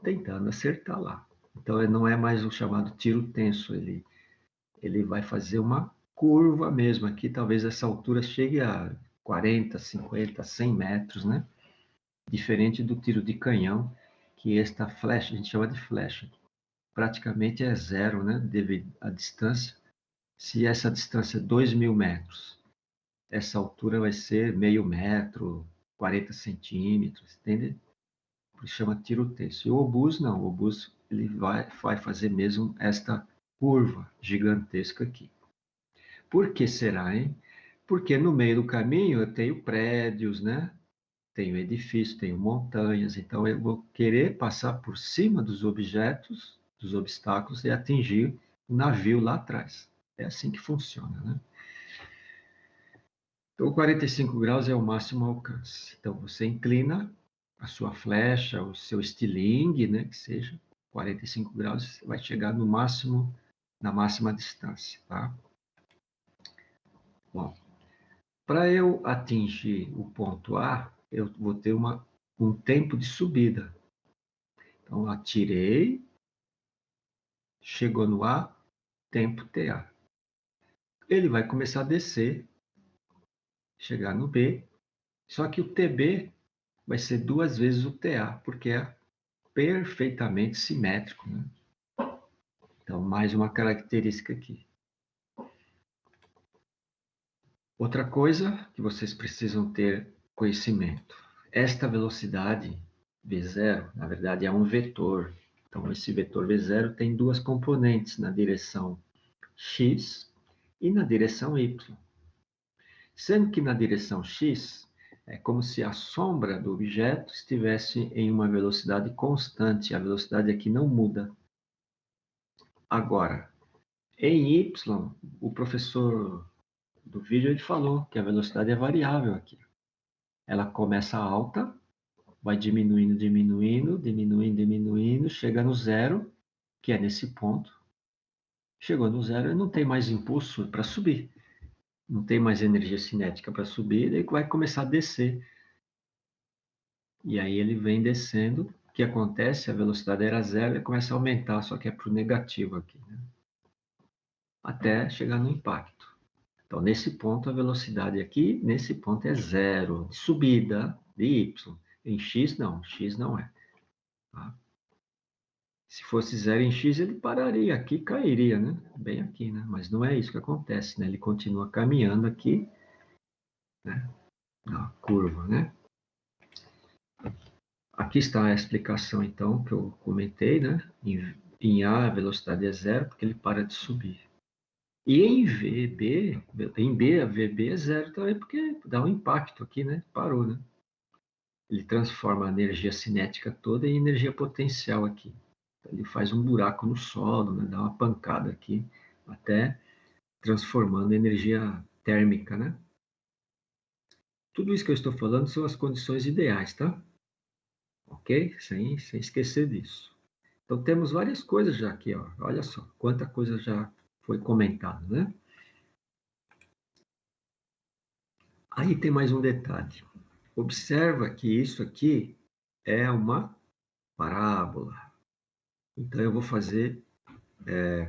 tentando acertar lá. Então, não é mais o chamado tiro tenso, ele vai fazer uma curva mesmo. Aqui, talvez essa altura chegue a 40, 50, 100 metros, né? Diferente do tiro de canhão, que esta flecha, a gente chama de flecha, praticamente é zero, né? Devido à distância. Se essa distância é 2.000 metros, essa altura vai ser meio metro, 40 centímetros, entende? Por isso chama tiro tenso. E o obus não, o obus ele vai fazer mesmo esta curva gigantesca aqui. Por que será, hein? Porque no meio do caminho eu tenho prédios, né? Tenho edifícios, tenho montanhas, então eu vou querer passar por cima dos objetos, dos obstáculos e atingir o navio lá atrás. É assim que funciona, né? Então, 45 graus é o máximo alcance. Então, você inclina a sua flecha, o seu estilingue, né, que seja 45 graus, você vai chegar no máximo, na máxima distância, tá? Bom, para eu atingir o ponto A, eu vou ter um tempo de subida. Então, atirei, chegou no A, tempo TA. Ele vai começar a descer, chegar no B, só que o TB vai ser 2 vezes o TA, porque é perfeitamente simétrico, né? Então, mais uma característica aqui. Outra coisa que vocês precisam ter conhecimento. Esta velocidade V0, na verdade, é um vetor. Então, esse vetor V0 tem duas componentes na direção X e na direção Y. Sendo que na direção X, é como se a sombra do objeto estivesse em uma velocidade constante. A velocidade aqui não muda. Agora, em Y, o professor do vídeo ele falou que a velocidade é variável aqui. Ela começa alta, vai diminuindo, diminuindo, diminuindo, diminuindo, chega no zero, que é nesse ponto. Chegou no zero e não tem mais impulso para subir. não tem mais energia cinética para subir, daí vai começar a descer. E aí ele vem descendo. O que acontece? A velocidade era zero e começa a aumentar, só que é para o negativo aqui, né? Até chegar no impacto. Então, nesse ponto, a velocidade aqui, nesse ponto é zero, de subida, de y. Em x, não. X não é. Tá? Se fosse zero em x, ele pararia aqui, cairia, né? Bem aqui, né? Mas não é isso que acontece, né? Ele continua caminhando aqui, né? Na curva, né? Aqui está a explicação, então, que eu comentei, né? Em A, a velocidade é zero, porque ele para de subir. E em B, a VB é zero também, porque dá um impacto aqui, né? Parou, né? Ele transforma a energia cinética toda em energia potencial aqui. Ele faz um buraco no solo, né? Dá uma pancada aqui, até transformando energia térmica, né? Tudo isso que eu estou falando são as condições ideais, tá? Ok? Sem esquecer disso. Então, temos várias coisas já aqui, ó. Olha só, quanta coisa já foi comentada, né? Aí tem mais um detalhe. Observa que isso aqui é uma parábola. Então, eu vou fazer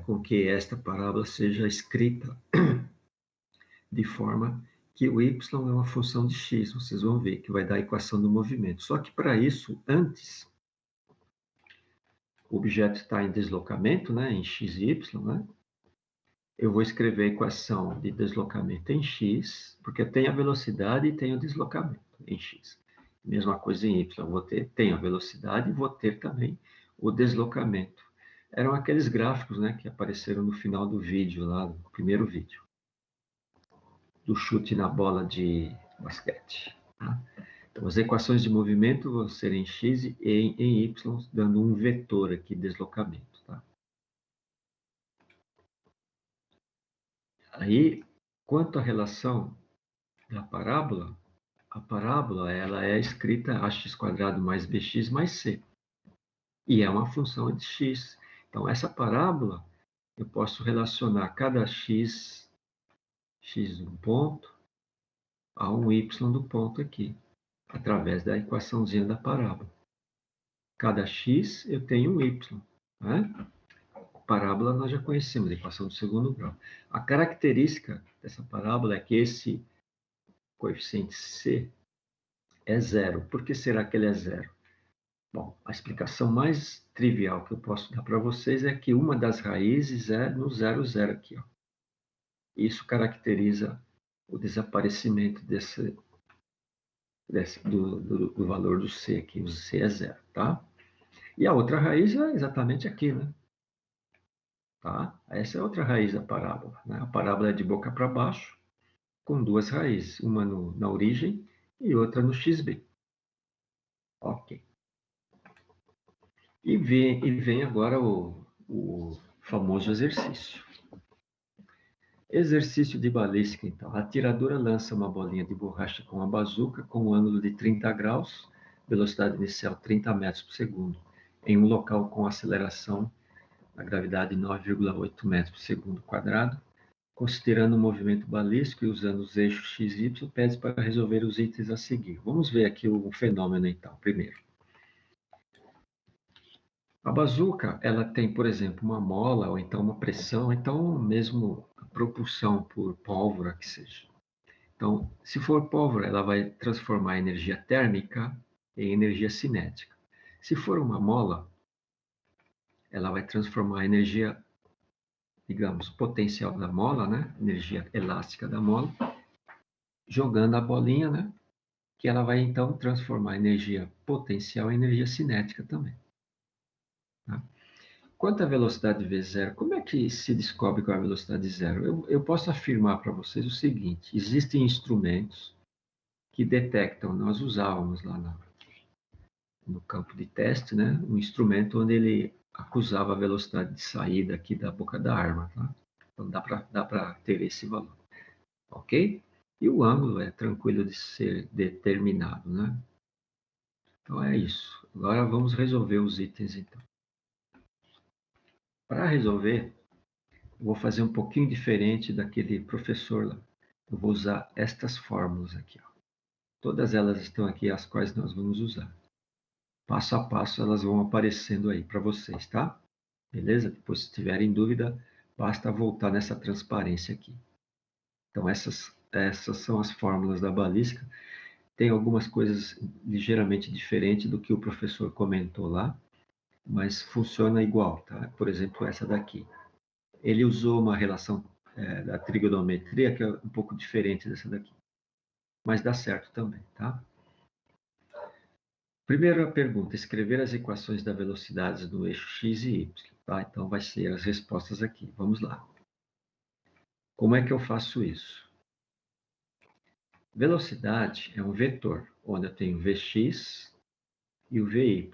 com que esta parábola seja escrita de forma que o y é uma função de x. Vocês vão ver que vai dar a equação do movimento. Só que para isso, antes, o objeto está em deslocamento, né, em x e y, né? Eu vou escrever a equação de deslocamento em x, porque eu tenho a velocidade e tenho o deslocamento em x. Mesma coisa em y, tenho a velocidade e vou ter também o deslocamento. Eram aqueles gráficos, né, que apareceram no final do vídeo, lá no primeiro vídeo, do chute na bola de basquete. Tá? Então, as equações de movimento vão ser em x e em y, dando um vetor aqui, deslocamento. Tá? Aí, quanto à relação da parábola, a parábola ela é escrita ax² mais bx mais c. E é uma função de x. Então, essa parábola, eu posso relacionar cada x do ponto, a um y do ponto aqui, através da equaçãozinha da parábola. Cada x eu tenho um y. Né? Parábola nós já conhecemos, a equação do segundo grau. A característica dessa parábola é que esse coeficiente c é zero. Por que será que ele é zero? Bom, a explicação mais trivial que eu posso dar para vocês é que uma das raízes é no 0, 0 aqui. Ó. Isso caracteriza o desaparecimento do valor do C aqui. O C é zero, tá? E a outra raiz é exatamente aqui, né? Tá? Essa é outra raiz da parábola. Né? A parábola é de boca para baixo, com duas raízes. Uma na origem e outra no XB. Ok. E vem agora o famoso exercício. Exercício de balística, então. A atiradora lança uma bolinha de borracha com uma bazuca com um ângulo de 30 graus, velocidade inicial 30 metros por segundo, em um local com aceleração da gravidade 9,8 metros por segundo quadrado. Considerando o movimento balístico e usando os eixos x e y, pede para resolver os itens a seguir. Vamos ver aqui o fenômeno, então, primeiro. A bazuca, ela tem, por exemplo, uma mola, ou então uma pressão, ou então mesmo a propulsão por pólvora que seja. Então, se for pólvora, ela vai transformar a energia térmica em energia cinética. Se for uma mola, ela vai transformar a energia, digamos, potencial da mola, né? Energia elástica da mola, jogando a bolinha, né? Que ela vai, então, transformar a energia potencial em energia cinética também. Tá? Quanto à velocidade v0, como é que se descobre qual é a velocidade zero? Eu posso afirmar para vocês o seguinte: existem instrumentos que detectam, nós usávamos lá no campo de teste, né, um instrumento onde ele acusava a velocidade de saída aqui da boca da arma. Tá? Então dá para ter esse valor. Ok? E o ângulo é tranquilo de ser determinado. Né? Então é isso. Agora vamos resolver os itens, então. Para resolver, vou fazer um pouquinho diferente daquele professor lá. eu vou usar estas fórmulas aqui, ó. Todas elas estão aqui, as quais nós vamos usar. Passo a passo, elas vão aparecendo aí para vocês, tá? Beleza? Depois, se tiverem dúvida, basta voltar nessa transparência aqui. Então, essas são as fórmulas da balística. Tem algumas coisas ligeiramente diferentes do que o professor comentou lá, mas funciona igual, tá? Por exemplo, essa daqui. Ele usou uma relação da trigonometria que é um pouco diferente dessa daqui, mas dá certo também, tá? Primeira pergunta, escrever as equações da velocidade no eixo x e y, tá? Então, vai ser as respostas aqui. Vamos lá. Como é que eu faço isso? Velocidade é um vetor, onde eu tenho Vx e o Vy.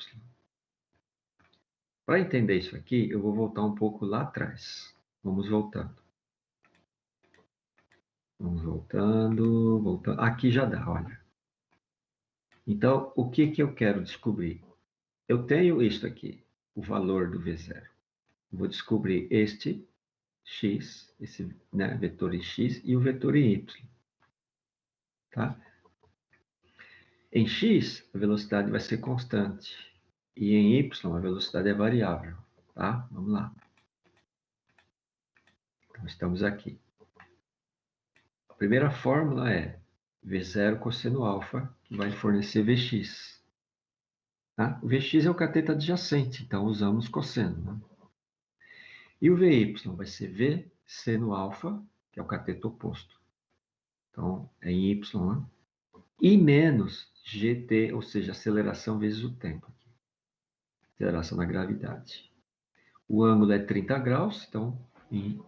Para entender isso aqui, eu vou voltar um pouco lá atrás. Vamos voltando. Vamos voltando, voltando. Aqui já dá, olha. Então, o que eu quero descobrir? Eu tenho isso aqui, o valor do V0. Vou descobrir este x, esse vetor em x, e o vetor em y. Tá? Em x, a velocidade vai ser constante. E em y, a velocidade é variável. Tá? Vamos lá. Então, estamos aqui. A primeira fórmula é V0 cosseno alfa, que vai fornecer Vx. Tá? O Vx é o cateto adjacente, então usamos cosseno. Né? E o Vy vai ser V seno alfa, que é o cateto oposto. Então, é em y, né? E menos gt, ou seja, aceleração vezes o tempo. Aceleração da gravidade. O ângulo é 30 graus, então em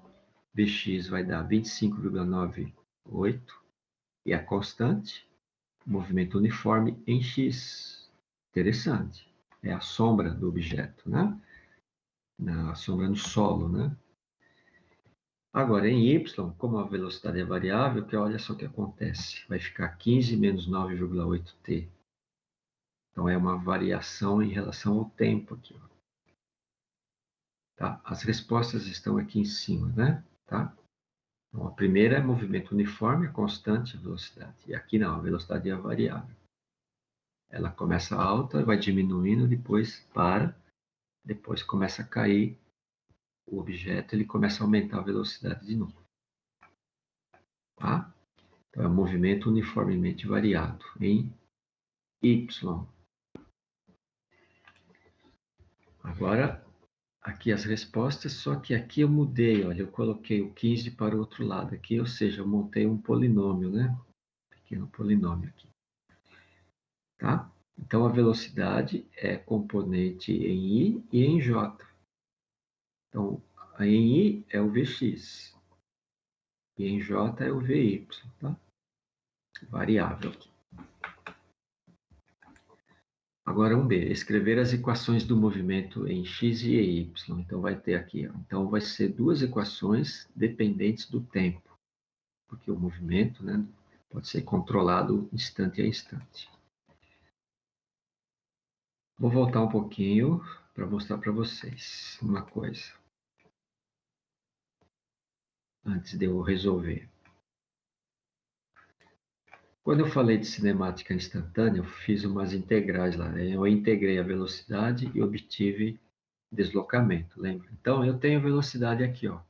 Vx vai dar 25,98, e a constante, movimento uniforme em x. Interessante. É a sombra do objeto, né? A sombra no solo, né? Agora, em y, como a velocidade é variável, que olha só o que acontece. Vai ficar 15 menos 9,8t. Então, é uma variação em relação ao tempo aqui. Tá? As respostas estão aqui em cima, né? Tá? Então, a primeira é movimento uniforme, constante a velocidade. E aqui não, a velocidade é variável. Ela começa alta, vai diminuindo, depois para, depois começa a cair o objeto, ele começa a aumentar a velocidade de novo. Tá? Então, é um movimento uniformemente variado em y. Agora, aqui as respostas, só que aqui eu mudei, olha, eu coloquei o 15 para o outro lado aqui, ou seja, eu montei um polinômio, né? Pequeno polinômio aqui. Tá? Então, a velocidade é componente em i e em j. Então, em i é o Vx, e em j é o Vy, tá? Variável aqui. Agora, 1b, escrever as equações do movimento em x e em y. Então, vai ter aqui, ó. Então, vai ser duas equações dependentes do tempo, porque o movimento, né, pode ser controlado instante a instante. Vou voltar um pouquinho para mostrar para vocês uma coisa, antes de eu resolver. Quando eu falei de cinemática instantânea, eu fiz umas integrais lá. Eu integrei a velocidade e obtive deslocamento, lembra? Então, eu tenho velocidade aqui, ó.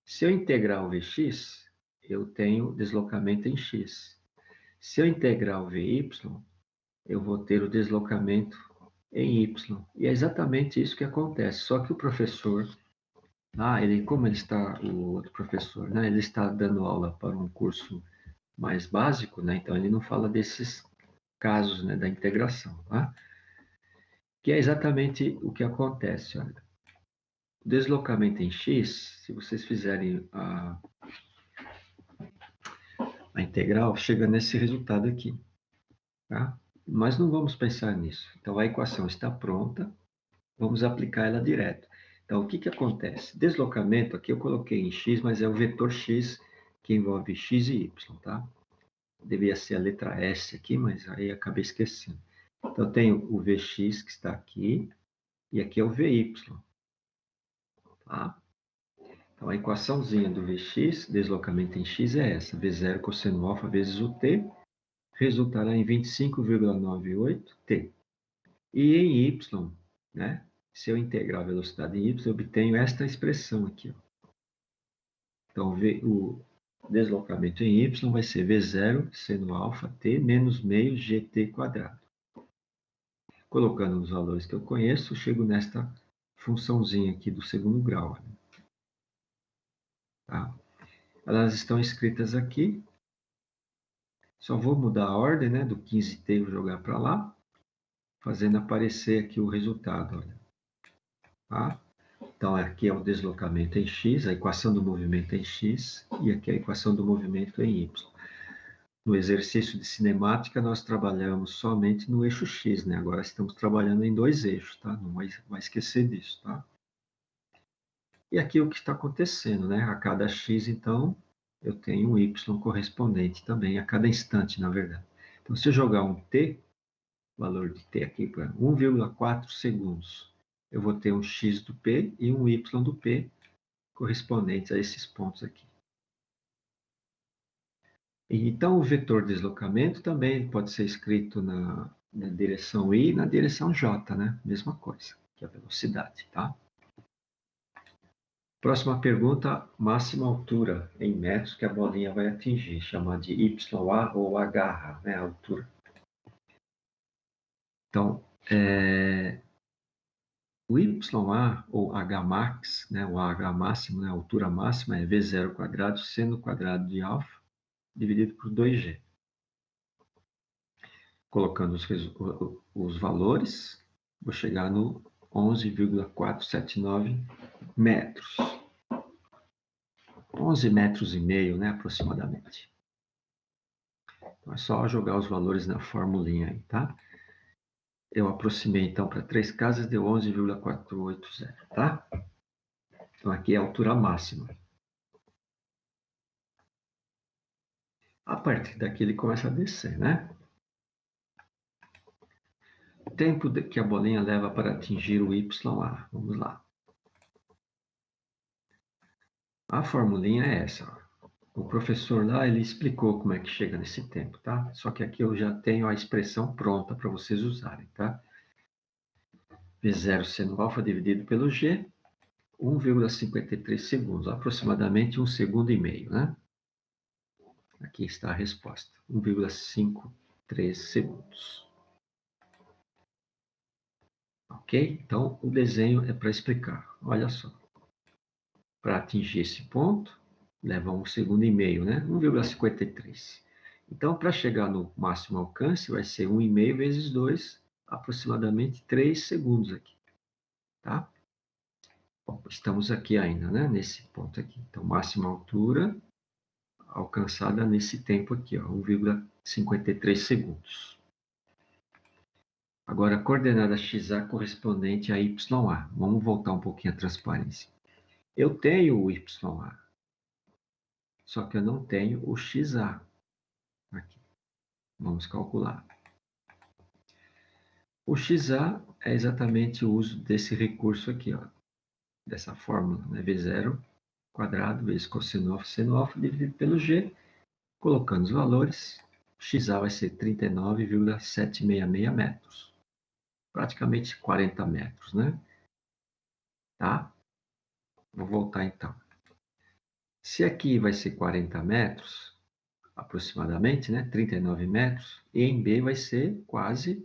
Se eu integrar o Vx, eu tenho deslocamento em x. Se eu integrar o Vy, eu vou ter o deslocamento em y. E é exatamente isso que acontece. Só que o professor, como ele está, o outro professor, né? Ele está dando aula para um curso mais básico, né? Então ele não fala desses casos, né, da integração, tá? Que é exatamente o que acontece, olha. O deslocamento em x, se vocês fizerem a integral, chega nesse resultado aqui, tá? Mas não vamos pensar nisso. Então a equação está pronta, vamos aplicar ela direto. Então o que acontece? Deslocamento, aqui eu coloquei em x, mas é o vetor x que envolve x e y, tá? Devia ser a letra S aqui, mas aí acabei esquecendo. Então, eu tenho o Vx que está aqui, e aqui é o Vy. Tá? Então, a equaçãozinha do Vx, deslocamento em x, é essa. V0 cosseno alfa vezes o t, resultará em 25,98t. E em y, né? Se eu integrar a velocidade em y, eu obtenho esta expressão aqui. Ó. Então, o deslocamento em y vai ser V0 seno alfa t menos meio gt quadrado. Colocando os valores que eu conheço, eu chego nesta funçãozinha aqui do segundo grau. Tá? Elas estão escritas aqui. Só vou mudar a ordem, né, do 15t e vou jogar para lá, fazendo aparecer aqui o resultado. Olha. Tá? Então, aqui é o deslocamento em x, a equação do movimento em x, e aqui a equação do movimento em y. No exercício de cinemática, nós trabalhamos somente no eixo x, né? Agora estamos trabalhando em 2 eixos, tá? Não vai esquecer disso, tá? E aqui o que está acontecendo, né? A cada x, então, eu tenho um y correspondente também, a cada instante, na verdade. Então, se eu jogar um t, valor de t aqui para 1,4 segundos, eu vou ter um x do p e um y do p correspondentes a esses pontos aqui. Então, o vetor deslocamento também pode ser escrito na direção y e na direção j, né? Mesma coisa, que é a velocidade, tá? Próxima pergunta, máxima altura em metros que a bolinha vai atingir, chamada de YA ou H, né? A altura. Então, o YA ou Hmax, né? O H máximo, né? A altura máxima é V0 quadrado seno quadrado de alfa dividido por 2G. Colocando os valores, vou chegar no 11,479 metros. 11 metros e meio, né, aproximadamente. Então, é só jogar os valores na formulinha aí, tá? Eu aproximei, então, para 3 casas, deu 11,480, tá? Então, aqui é a altura máxima. A partir daqui, ele começa a descer, né? Tempo que a bolinha leva para atingir o YA. Vamos lá. A formulinha é essa. Ó. O professor lá, ele explicou como é que chega nesse tempo, tá? Só que aqui eu já tenho a expressão pronta para vocês usarem, tá? V0 seno alfa dividido pelo G, 1,53 segundos, aproximadamente 1 segundo e meio, né? Aqui está a resposta, 1,53 segundos. Ok? Então, o desenho é para explicar. Olha só. Para atingir esse ponto, leva 1 segundo e meio, né? 1,53. Então, para chegar no máximo alcance, vai ser 1,5 vezes 2, aproximadamente 3 segundos aqui, tá? Bom, estamos aqui ainda, né? Nesse ponto aqui. Então, máxima altura alcançada nesse tempo aqui, ó, 1,53 segundos. Agora, a coordenada XA correspondente a YA. Vamos voltar um pouquinho à transparência. Eu tenho o YA, só que eu não tenho o XA. Aqui. Vamos calcular. O XA é exatamente o uso desse recurso aqui, ó, dessa fórmula, né? V0 quadrado vezes cosseno alfa seno alfa dividido pelo G. Colocando os valores, XA vai ser 39,766 metros. Praticamente 40 metros, né? Tá? Vou voltar então. Se aqui vai ser 40 metros, aproximadamente, né? 39 metros, e em B vai ser quase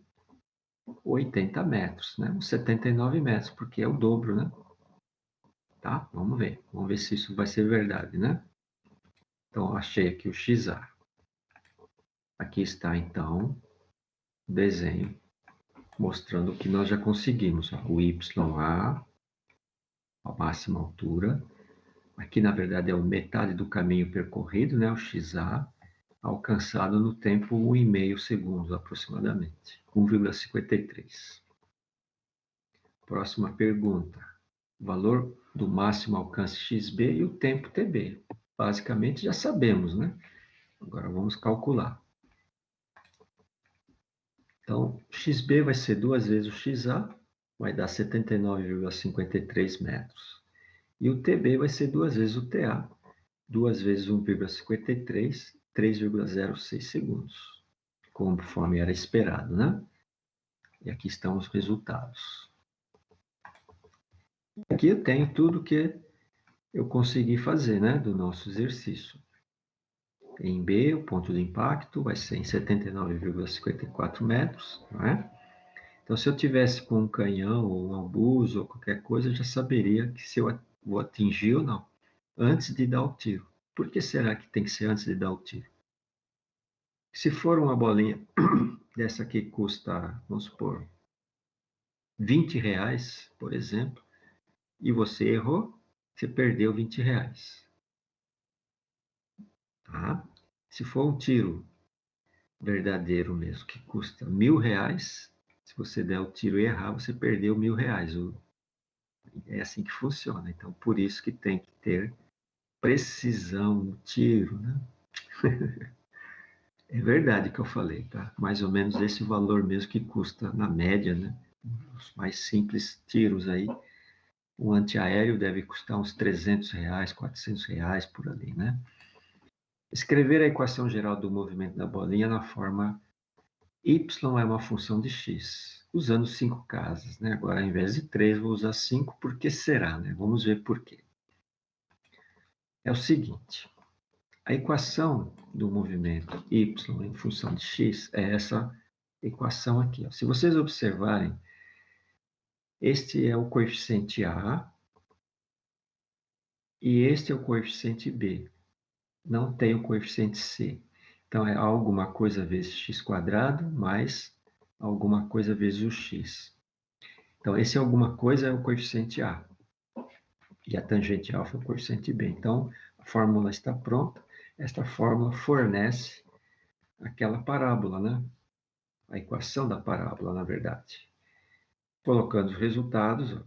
80 metros, né? Uns 79 metros, porque é o dobro, né? Tá? Vamos ver. Vamos ver se isso vai ser verdade, né? Então, achei aqui o XA. Aqui está, então, o desenho mostrando que nós já conseguimos. Ó, o YA, a máxima altura. Aqui, na verdade, é metade do caminho percorrido, né? O XA, alcançado no tempo 1,5 segundos, aproximadamente. 1,53. Próxima pergunta. Valor do máximo alcance XB e o tempo TB. Basicamente, já sabemos, né? Agora, vamos calcular. Então, XB vai ser 2 vezes o XA, vai dar 79,53 metros. E o TB vai ser 2 vezes o TA. 2 vezes 1,53, 3,06 segundos, conforme era esperado, né? E aqui estão os resultados. Aqui eu tenho tudo que eu consegui fazer, né, do nosso exercício. Em B, o ponto de impacto vai ser em 79,54 metros, não é? Então, se eu tivesse com um canhão ou um obus ou qualquer coisa, eu já saberia que se eu vou atingir ou não, antes de dar o tiro. Por que será que tem que ser antes de dar o tiro? Se for uma bolinha dessa aqui que custa, vamos supor, R$ 20, por exemplo, e você errou, você perdeu R$ 20. Tá? Se for um tiro verdadeiro mesmo, que custa R$ 1.000, se você der o tiro e errar, você perdeu R$ 1.000. É assim que funciona. Então, por isso que tem que ter precisão no tiro, né? É verdade que eu falei, tá? Mais ou menos esse valor mesmo que custa na média, né? Os mais simples tiros aí. Um antiaéreo deve custar uns R$ 300, R$ 400 por ali, né? Escrever a equação geral do movimento da bolinha na forma y é uma função de x, usando 5 casas, né? Agora, ao invés de 3, vou usar 5, por que será, né? Vamos ver por quê. É o seguinte, a equação do movimento y em função de x é essa equação aqui. Ó. Se vocês observarem, este é o coeficiente A e este é o coeficiente B. Não tem o coeficiente C. Então, é alguma coisa vezes x quadrado mais alguma coisa vezes o x. Então, esse alguma coisa é o coeficiente A. E a tangente alfa é o coeficiente B. Então, a fórmula está pronta. Esta fórmula fornece aquela parábola, né? A equação da parábola, na verdade. Colocando os resultados,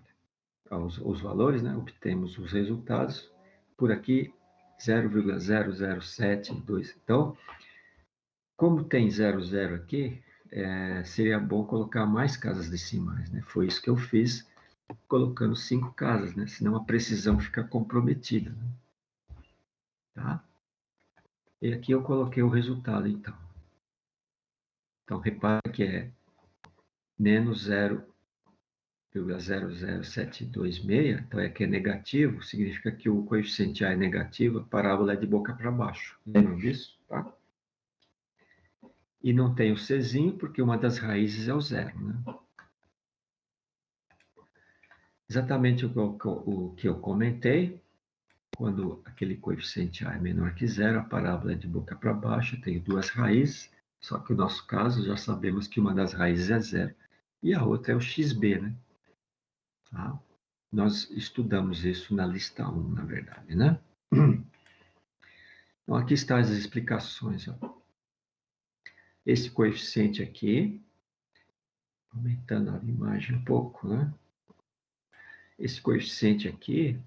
os valores, né? Obtemos os resultados. Por aqui, 0,0072. Então, como tem 00 aqui, seria bom colocar mais casas decimais, né? Foi isso que eu fiz, colocando 5 casas, né? Senão a precisão fica comprometida, né? Tá? E aqui eu coloquei o resultado, então. Então, repare que é menos 0,00726, então é que é negativo, significa que o coeficiente A é negativo, a parábola é de boca para baixo. Lembram disso? Tá? E não tem o Czinho, porque uma das raízes é o zero, né? Exatamente o que eu comentei, quando aquele coeficiente A é menor que zero, a parábola é de boca para baixo, eu tenho duas raízes, só que no nosso caso já sabemos que uma das raízes é zero e a outra é o xb, né? Tá? Nós estudamos isso na lista 1, na verdade, né? Então, aqui estão as explicações. Ó. Esse coeficiente aqui, aumentando a imagem um pouco, né? Esse coeficiente aqui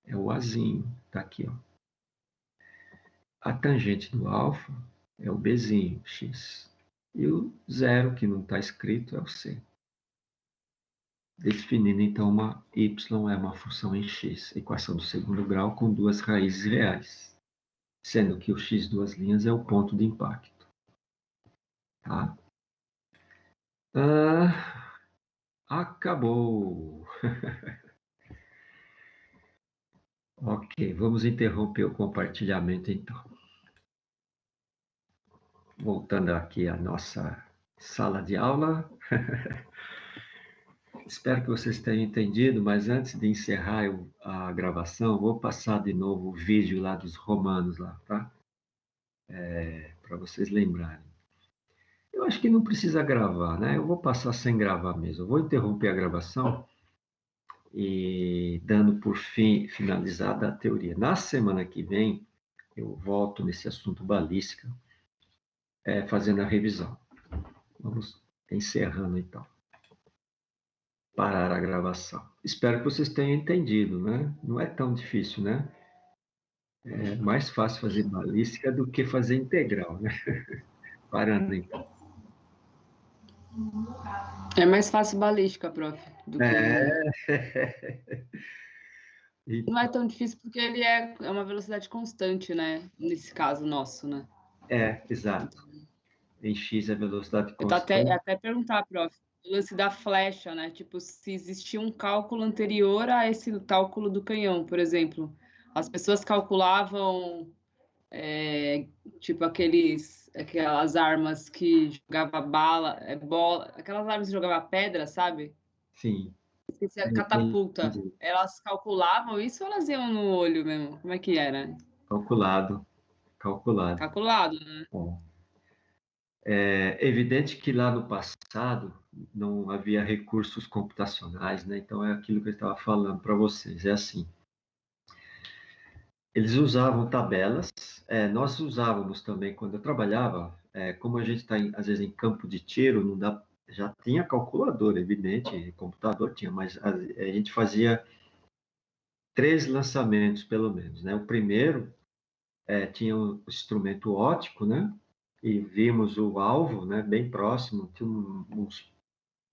é o Azinho, tá aqui, ó. A tangente do alfa é o Bzinho, x. E o zero, que não está escrito, é o c. Definindo, então, uma y é uma função em x, equação do segundo grau com duas raízes reais, sendo que o x duas linhas é o ponto de impacto. Tá? Acabou! Ok, vamos interromper o compartilhamento, então. Voltando aqui à nossa sala de aula. Espero que vocês tenham entendido, mas antes de encerrar a gravação, vou passar de novo o vídeo lá dos romanos, lá, tá? Para vocês lembrarem. Eu acho que não precisa gravar, né? Eu vou passar sem gravar mesmo. Eu vou interromper a gravação e dando por fim finalizada a teoria. Na semana que vem, eu volto nesse assunto balística, fazendo a revisão. Vamos encerrando, então. Parar a gravação. Espero que vocês tenham entendido, né? Não é tão difícil, né? É mais fácil fazer balística do que fazer integral, né? Parando, então. É mais fácil balística, prof, do que... E, Não é tão difícil porque ele é uma velocidade constante, né? Nesse caso nosso, né? exato. Em x é velocidade Eu tô constante. até perguntar, prof, o lance da flecha, né? Tipo, se existia um cálculo anterior a esse cálculo do canhão, por exemplo. As pessoas calculavam, tipo, aquelas armas que jogava bala, bola, aquelas armas que jogava pedra, sabe? Sim, Esqueci, a catapulta. entendi. Elas calculavam isso ou elas iam no olho mesmo? Como é que era? Calculado, calculado. Calculado, né? Bom, é evidente que lá no passado não havia recursos computacionais, né? Então é aquilo que eu estava falando para vocês. É assim, eles usavam tabelas, nós usávamos também quando eu trabalhava, como a gente está às vezes em campo de tiro, não dá, já tinha calculador, evidente, computador tinha, mas a gente fazia 3 lançamentos pelo menos, né? O primeiro tinha um instrumento óptico, né? E vimos o alvo, né? Bem próximo, tinha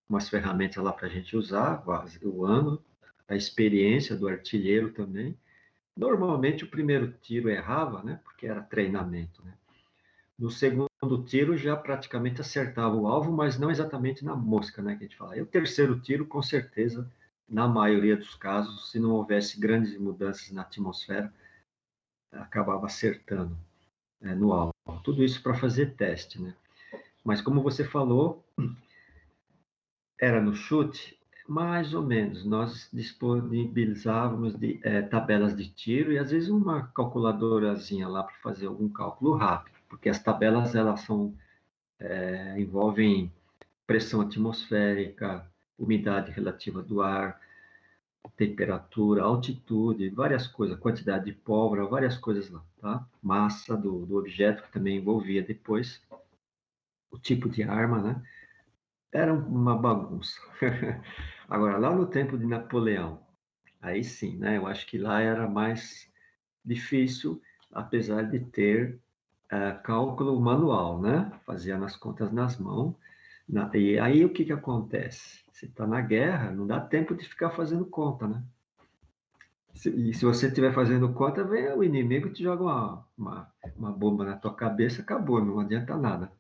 umas ferramentas lá para a gente usar, o ano, a experiência do artilheiro também. Normalmente o primeiro tiro errava, né? Porque era treinamento, né? No segundo tiro já praticamente acertava o alvo, mas não exatamente na mosca, né? Que a gente fala. E o terceiro tiro, com certeza, na maioria dos casos, se não houvesse grandes mudanças na atmosfera, acabava acertando, no alvo. Tudo isso para fazer teste, né? Mas como você falou, era no chute, mais ou menos. Nós disponibilizávamos tabelas de tiro e às vezes uma calculadorazinha lá para fazer algum cálculo rápido, porque as tabelas elas envolvem pressão atmosférica, umidade relativa do ar, temperatura, altitude, várias coisas, quantidade de pólvora, várias coisas lá, tá? Massa do objeto que também envolvia depois o tipo de arma, né? Era uma bagunça. Agora, lá no tempo de Napoleão, aí sim, né? Eu acho que lá era mais difícil, apesar de ter cálculo manual, né? Fazia nas contas nas mãos. E aí o que que acontece? Você está na guerra, não dá tempo de ficar fazendo conta, né? E se você estiver fazendo conta, vem o inimigo e te joga uma bomba na tua cabeça, acabou, não adianta nada.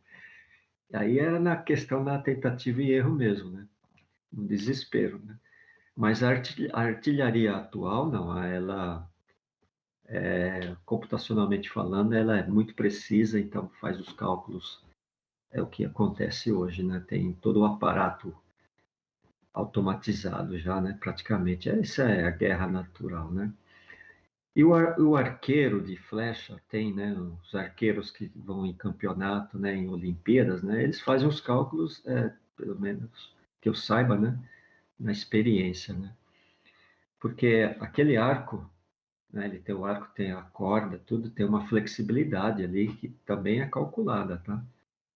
Aí era na questão da tentativa e erro mesmo, né? No desespero, né? Mas a artilharia atual, não, ela, computacionalmente falando, ela é muito precisa, então faz os cálculos, é o que acontece hoje, né? Tem todo o aparato automatizado já, né? Praticamente, essa é a guerra natural, né? E o arqueiro de flecha tem, né? Os arqueiros que vão em campeonato, né? Em Olimpíadas, né? Eles fazem os cálculos, pelo menos que eu saiba, né? Na experiência, né? Porque aquele arco, né? Ele tem o arco, tem a corda, tudo tem uma flexibilidade ali que também é calculada, tá?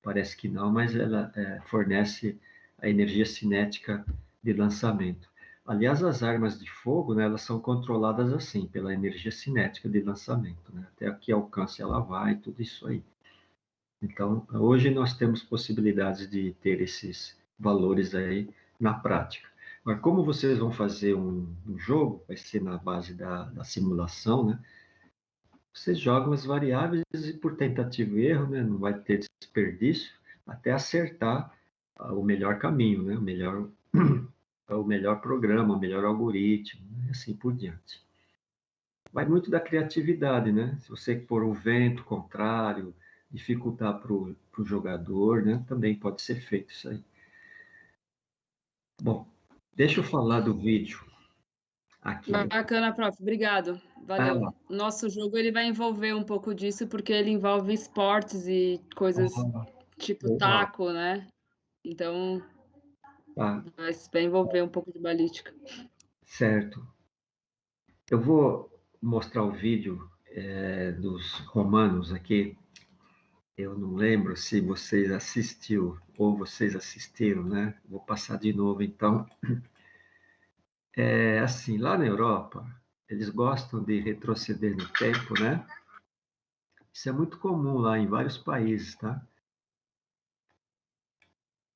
Parece que não, mas ela fornece a energia cinética de lançamento. Aliás, as armas de fogo, né, elas são controladas assim, pela energia cinética de lançamento, né? Até a que alcance ela vai, tudo isso aí. Então, hoje nós temos possibilidades de ter esses valores aí na prática. Mas como vocês vão fazer um jogo, vai ser na base da simulação, né? Vocês jogam as variáveis e por tentativa e erro, né? Não vai ter desperdício até acertar o melhor caminho, né? O melhor programa, o melhor algoritmo, né? E assim por diante. Vai muito da criatividade, né? Se você pôr um vento contrário, dificultar para o jogador, né? Também pode ser feito isso aí. Bom, deixa eu falar do vídeo aqui. Bacana, prof. Obrigado. Ah, Valeu. Nosso jogo ele vai envolver um pouco disso porque ele envolve esportes e coisas tipo legal. taco, né? Então Tá, vai envolver um pouco de balística. certo. Eu vou mostrar o vídeo dos romanos aqui. Eu não lembro se vocês assistiu ou vocês assistiram, né? Vou passar de novo, então. É assim, lá na Europa, eles gostam de retroceder no tempo, né? Isso é muito comum lá em vários países, tá?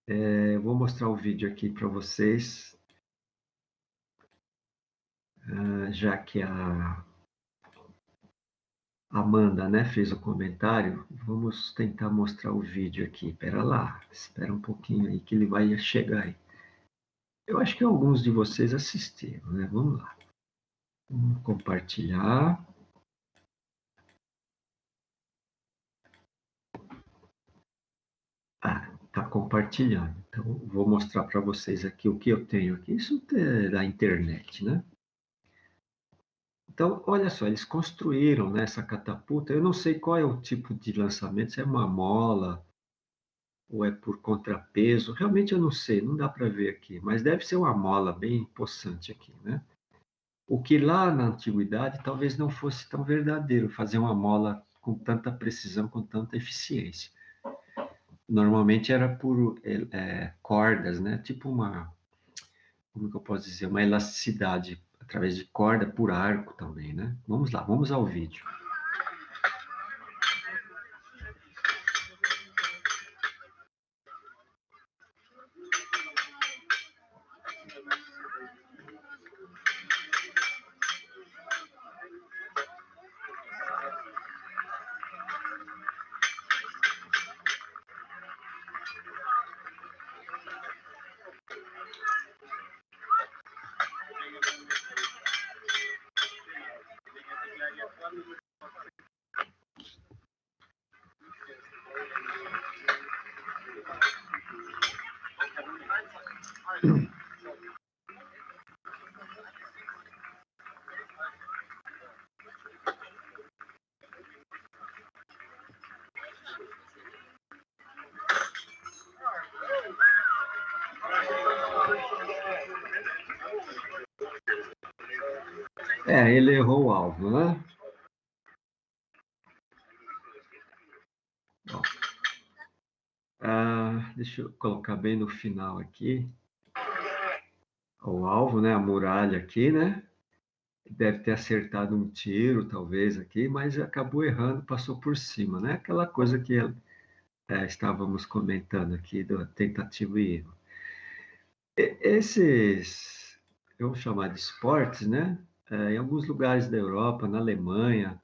Eu vou mostrar o vídeo aqui para vocês. já que a Amanda, né, fez o comentário, vamos tentar mostrar o vídeo aqui. Espera lá, espera um pouquinho aí que ele vai chegar aí. Eu acho que alguns de vocês assistiram, né? Vamos lá. Vamos compartilhar. Ah, está compartilhando. Então, vou mostrar para vocês aqui o que eu tenho aqui. Isso é da internet, né? Então, olha só, eles construíram, né, essa catapulta. Eu não sei qual é o tipo de lançamento, se é uma mola ou é por contrapeso. Realmente eu não sei, não dá para ver aqui. Mas deve ser uma mola bem possante aqui, né? O que lá na antiguidade talvez não fosse tão verdadeiro, fazer uma mola com tanta precisão, com tanta eficiência. Normalmente era por cordas, né? Tipo uma, como que eu posso dizer, uma elasticidade através de corda por arco também, né? Vamos lá, vamos ao vídeo. Ele errou o alvo, né? Bom, deixa eu colocar bem no final aqui. O alvo, né? A muralha aqui, né? Deve ter acertado um tiro, talvez, aqui, mas acabou errando, passou por cima, né? Aquela coisa que estávamos comentando aqui, da tentativa e erro. Esses, vamos chamar de esportes, né? Em alguns lugares da Europa, na Alemanha,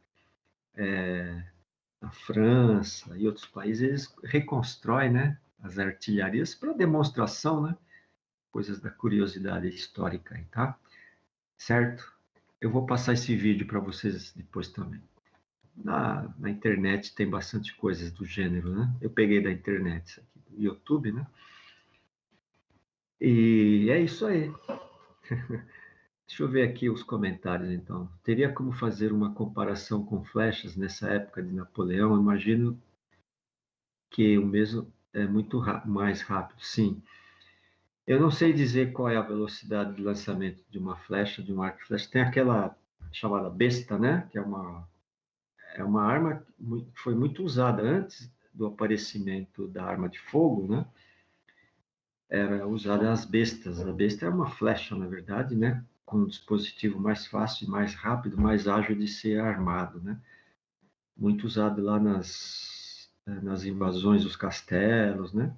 na França e outros países, eles reconstroem, né, as artilharias para demonstração, né? Coisas da curiosidade histórica aí, tá? Certo? Eu vou passar esse vídeo para vocês depois também. Na internet tem bastante coisas do gênero, né? Eu peguei da internet isso aqui, do YouTube, né? E é isso aí. Deixa eu ver aqui os comentários, então. Teria como fazer uma comparação com flechas nessa época de Napoleão? Imagino que o mesmo é muito mais rápido, sim. Eu não sei dizer qual é a velocidade de lançamento de uma flecha, de um arco e flecha. Tem aquela chamada besta, né? Que é uma arma que foi muito usada antes do aparecimento da arma de fogo, né? Era usada as bestas. A besta é uma flecha, na verdade, né? Com um dispositivo mais fácil, mais rápido, mais ágil de ser armado, né? Muito usado lá nas invasões dos castelos, né?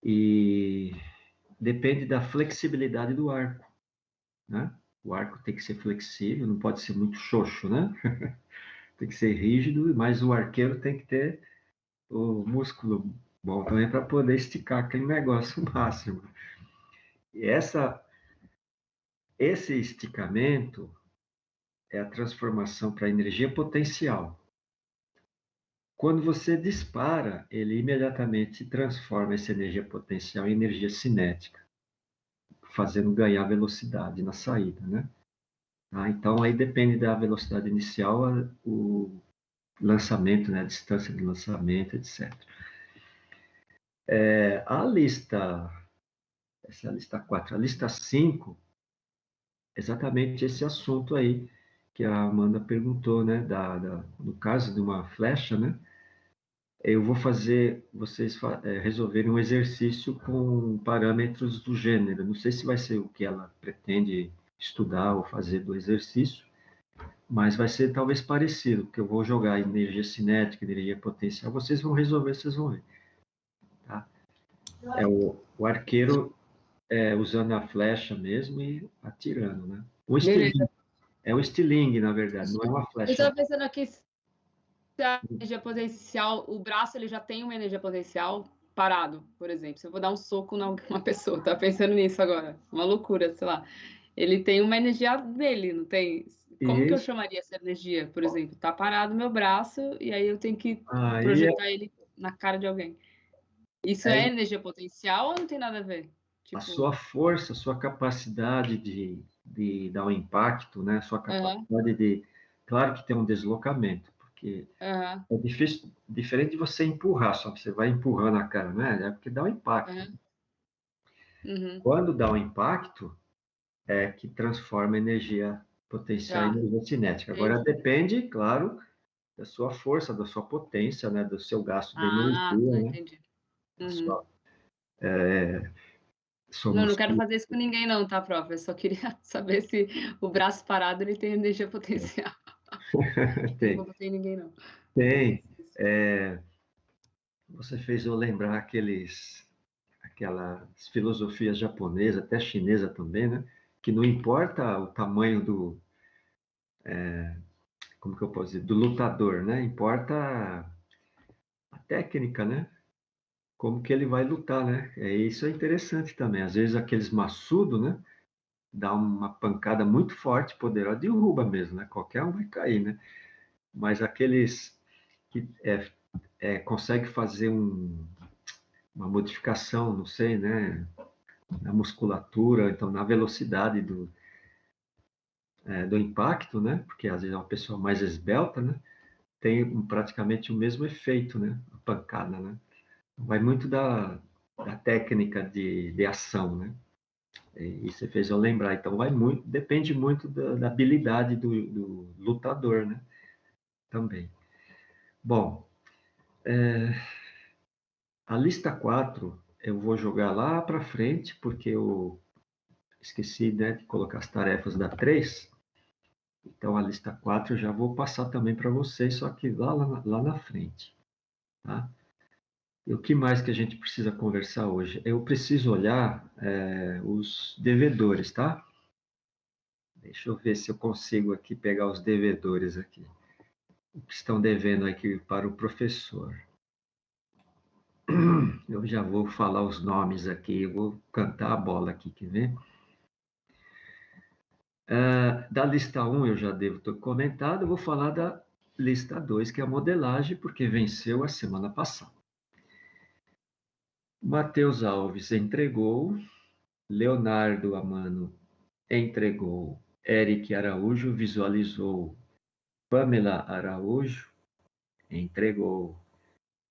E depende da flexibilidade do arco, né? O arco tem que ser flexível, não pode ser muito xoxo, né? Tem que ser rígido, mas o arqueiro tem que ter o músculo bom também para poder esticar aquele negócio máximo. E esse esticamento é a transformação para energia potencial. Quando você dispara, ele imediatamente transforma essa energia potencial em energia cinética, fazendo ganhar velocidade na saída, né? Então, aí depende da velocidade inicial, o lançamento, né? A distância de lançamento, etc. A lista, essa é a lista 4, a lista 5, exatamente esse assunto aí que a Amanda perguntou, né? No caso de uma flecha, né? Eu vou fazer vocês resolverem um exercício com parâmetros do gênero. Não sei se vai ser o que ela pretende estudar ou fazer do exercício, mas vai ser talvez parecido, porque eu vou jogar energia cinética, energia potencial, vocês vão resolver, vocês vão ver. Tá? O arqueiro usando a flecha mesmo e atirando, né? Um Beleza. estilingue. É um estilingue, na verdade, não é uma Eu flecha. estava pensando aqui se a energia potencial, o braço ele já tem uma energia potencial parado, por exemplo. Se eu vou dar um soco numa pessoa, tá pensando nisso agora? Uma loucura, sei lá. Ele tem uma energia dele, não tem? Como que eu Isso. chamaria essa energia, por exemplo? Tá parado meu braço e aí eu tenho que Aí projetar ele na cara de alguém. Isso é é energia potencial ou não tem nada a ver? a Tipo, sua força, a sua capacidade de dar um impacto, né? A sua aham, capacidade de... Claro que tem um deslocamento, porque aham, é difícil, diferente de você empurrar, só que você vai empurrando a cara, né? É porque dá um impacto. aham, uhum, Quando dá um impacto, é que transforma energia potencial em tá, energia cinética. Agora entendi. depende, claro, da sua força, da sua potência, né? Do seu gasto de Ah, energia, tá, né? entendi. A Uhum. sua, é, Não, somos não quero fazer isso com ninguém não, tá, prof? Eu só queria saber se o braço parado ele tem energia potencial. Não tem, vou bater em ninguém, não. tem. Isso. Você fez eu lembrar aquelas filosofias japonesas, até chinesa também, né? Que não importa o tamanho como que eu posso dizer, do lutador, né? Importa a técnica, né? Como que ele vai lutar, né? Isso é interessante também. Às vezes aqueles maçudos, né? Dá uma pancada muito forte, poderosa, derruba mesmo, né? Qualquer um vai cair, né? Mas aqueles que consegue fazer uma modificação, não sei, né? Na musculatura, então na velocidade do impacto, né? Porque às vezes é uma pessoa mais esbelta, né? Tem praticamente o mesmo efeito, né? A pancada, né? Vai muito da técnica de ação, né? E você fez eu lembrar. Então vai muito, depende muito da habilidade do lutador, né? Também. Bom, a lista 4 eu vou jogar lá para frente, porque eu esqueci, né, de colocar as tarefas da 3. Então, a lista 4 eu já vou passar também para vocês, só que lá na frente. Tá? E o que mais que a gente precisa conversar hoje? Eu preciso olhar os devedores, tá? Deixa eu ver se eu consigo aqui pegar os devedores aqui. O que estão devendo aqui para o professor. Eu já vou falar os nomes aqui, eu vou cantar a bola aqui, quer ver? Da lista 1 eu já devo ter comentado, eu vou falar da lista 2, que é a modelagem, porque venceu a semana passada. Matheus Alves entregou, Leonardo Amano entregou, Eric Araújo visualizou, Pamela Araújo entregou,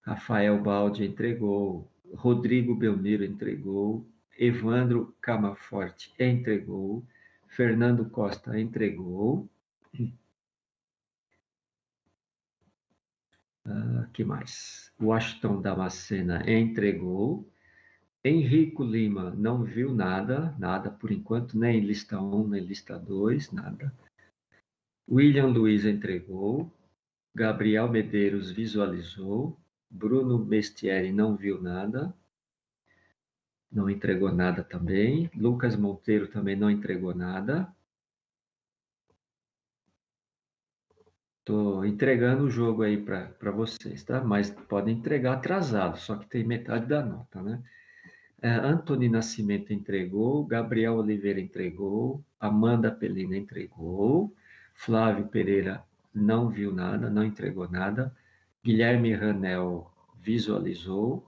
Rafael Baldi entregou, Rodrigo Belmiro entregou, Evandro Camaforte entregou, Fernando Costa entregou. Que mais? Washington Damascena entregou. Henrico Lima não viu nada por enquanto, nem lista 1, nem lista 2, nada. William Luiz entregou. Gabriel Medeiros visualizou. Bruno Mestieri não viu nada. Não entregou nada também. Lucas Monteiro também não entregou nada. Estou entregando o jogo aí para vocês, tá? Mas podem entregar atrasado, só que tem metade da nota, né? Antony Nascimento entregou, Gabriel Oliveira entregou, Amanda Pelina entregou, Flávio Pereira não viu nada, não entregou nada, Guilherme Ranel visualizou,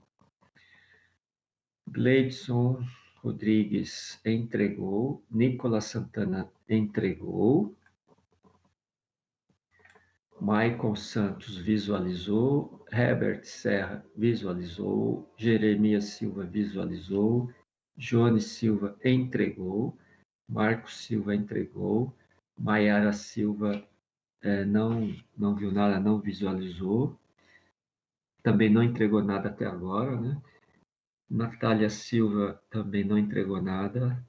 Gleidson Rodrigues entregou, Nicolas Santana entregou, Maicon Santos visualizou, Herbert Serra visualizou, Jeremias Silva visualizou, Jones Silva entregou, Marcos Silva entregou, Maiara Silva não viu nada, não visualizou, também não entregou nada até agora, né? Natália Silva também não entregou nada,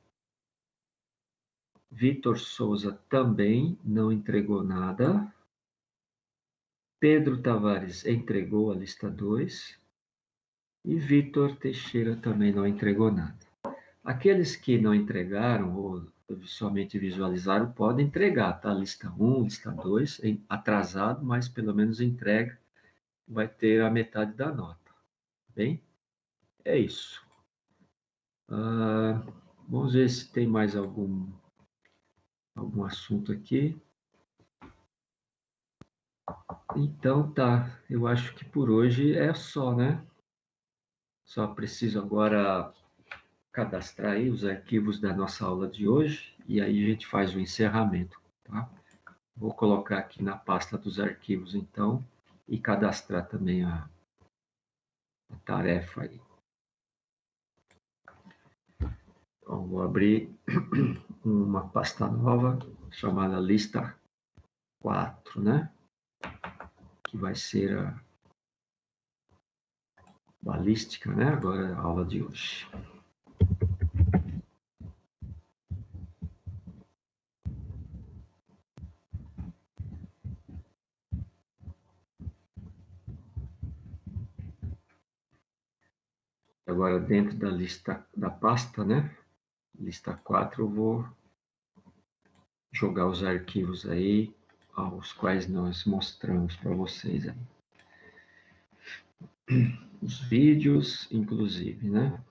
Vitor Souza também não entregou nada, Pedro Tavares entregou a lista 2 e Vitor Teixeira também não entregou nada. Aqueles que não entregaram ou somente visualizaram, podem entregar, tá? Lista 1, lista 2, atrasado, mas pelo menos entrega, vai ter a metade da nota, bem? É isso. Vamos ver se tem mais algum assunto aqui. Então, tá. Eu acho que por hoje é só, né? Só preciso agora cadastrar aí os arquivos da nossa aula de hoje e aí a gente faz o encerramento, tá? Vou colocar aqui na pasta dos arquivos, então, e cadastrar também a tarefa aí. Então, vou abrir uma pasta nova chamada lista 4, né? Que vai ser a balística, né? Agora a aula de hoje. Agora, dentro da lista, da pasta, né? Lista 4, eu vou jogar os arquivos aí, aos quais nós mostramos para vocês aí. Os vídeos, inclusive, né?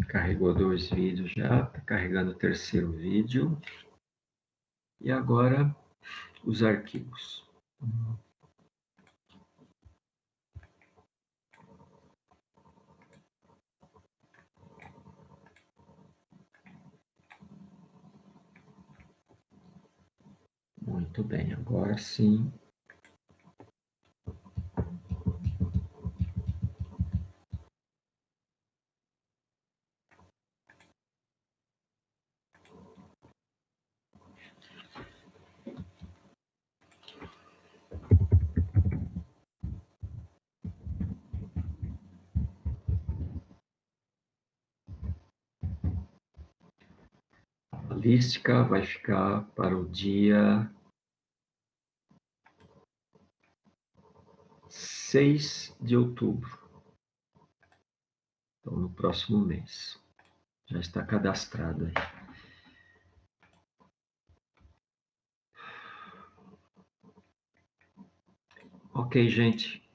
Carregou 2 vídeos já, está carregando o terceiro vídeo. E agora, os arquivos. Muito bem, agora sim. A balística vai ficar para o dia 6 de outubro. Então, no próximo mês. Já está cadastrado aí. Ok, gente.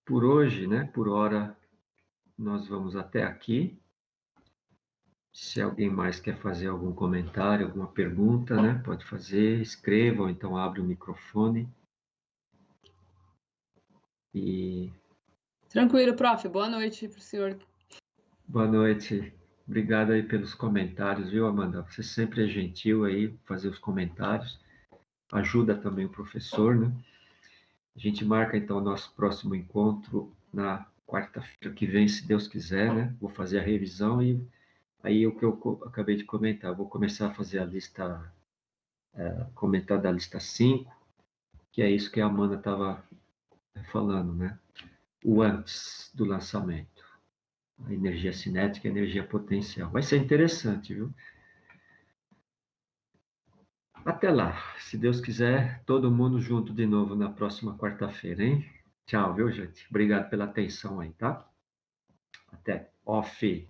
Por hoje, né? Por hora, nós vamos até aqui. Se alguém mais quer fazer algum comentário, alguma pergunta, né? Pode fazer, escreva, ou então abre o microfone. E Tranquilo, prof. Boa noite para o senhor. boa noite. Obrigado aí pelos comentários, viu, Amanda? Você sempre é gentil aí, fazer os comentários. Ajuda também o professor, né? A gente marca, então, o nosso próximo encontro na quarta-feira que vem, se Deus quiser, né? Vou fazer a revisão e aí o que eu acabei de comentar, vou começar a fazer a lista, comentar da lista 5, que é isso que a Amanda estava falando, né? O antes do lançamento. A energia cinética e a energia potencial. Vai ser interessante, viu? Até lá. Se Deus quiser, todo mundo junto de novo na próxima quarta-feira, hein? Tchau, viu, gente? Obrigado pela atenção aí, tá? Até. Off.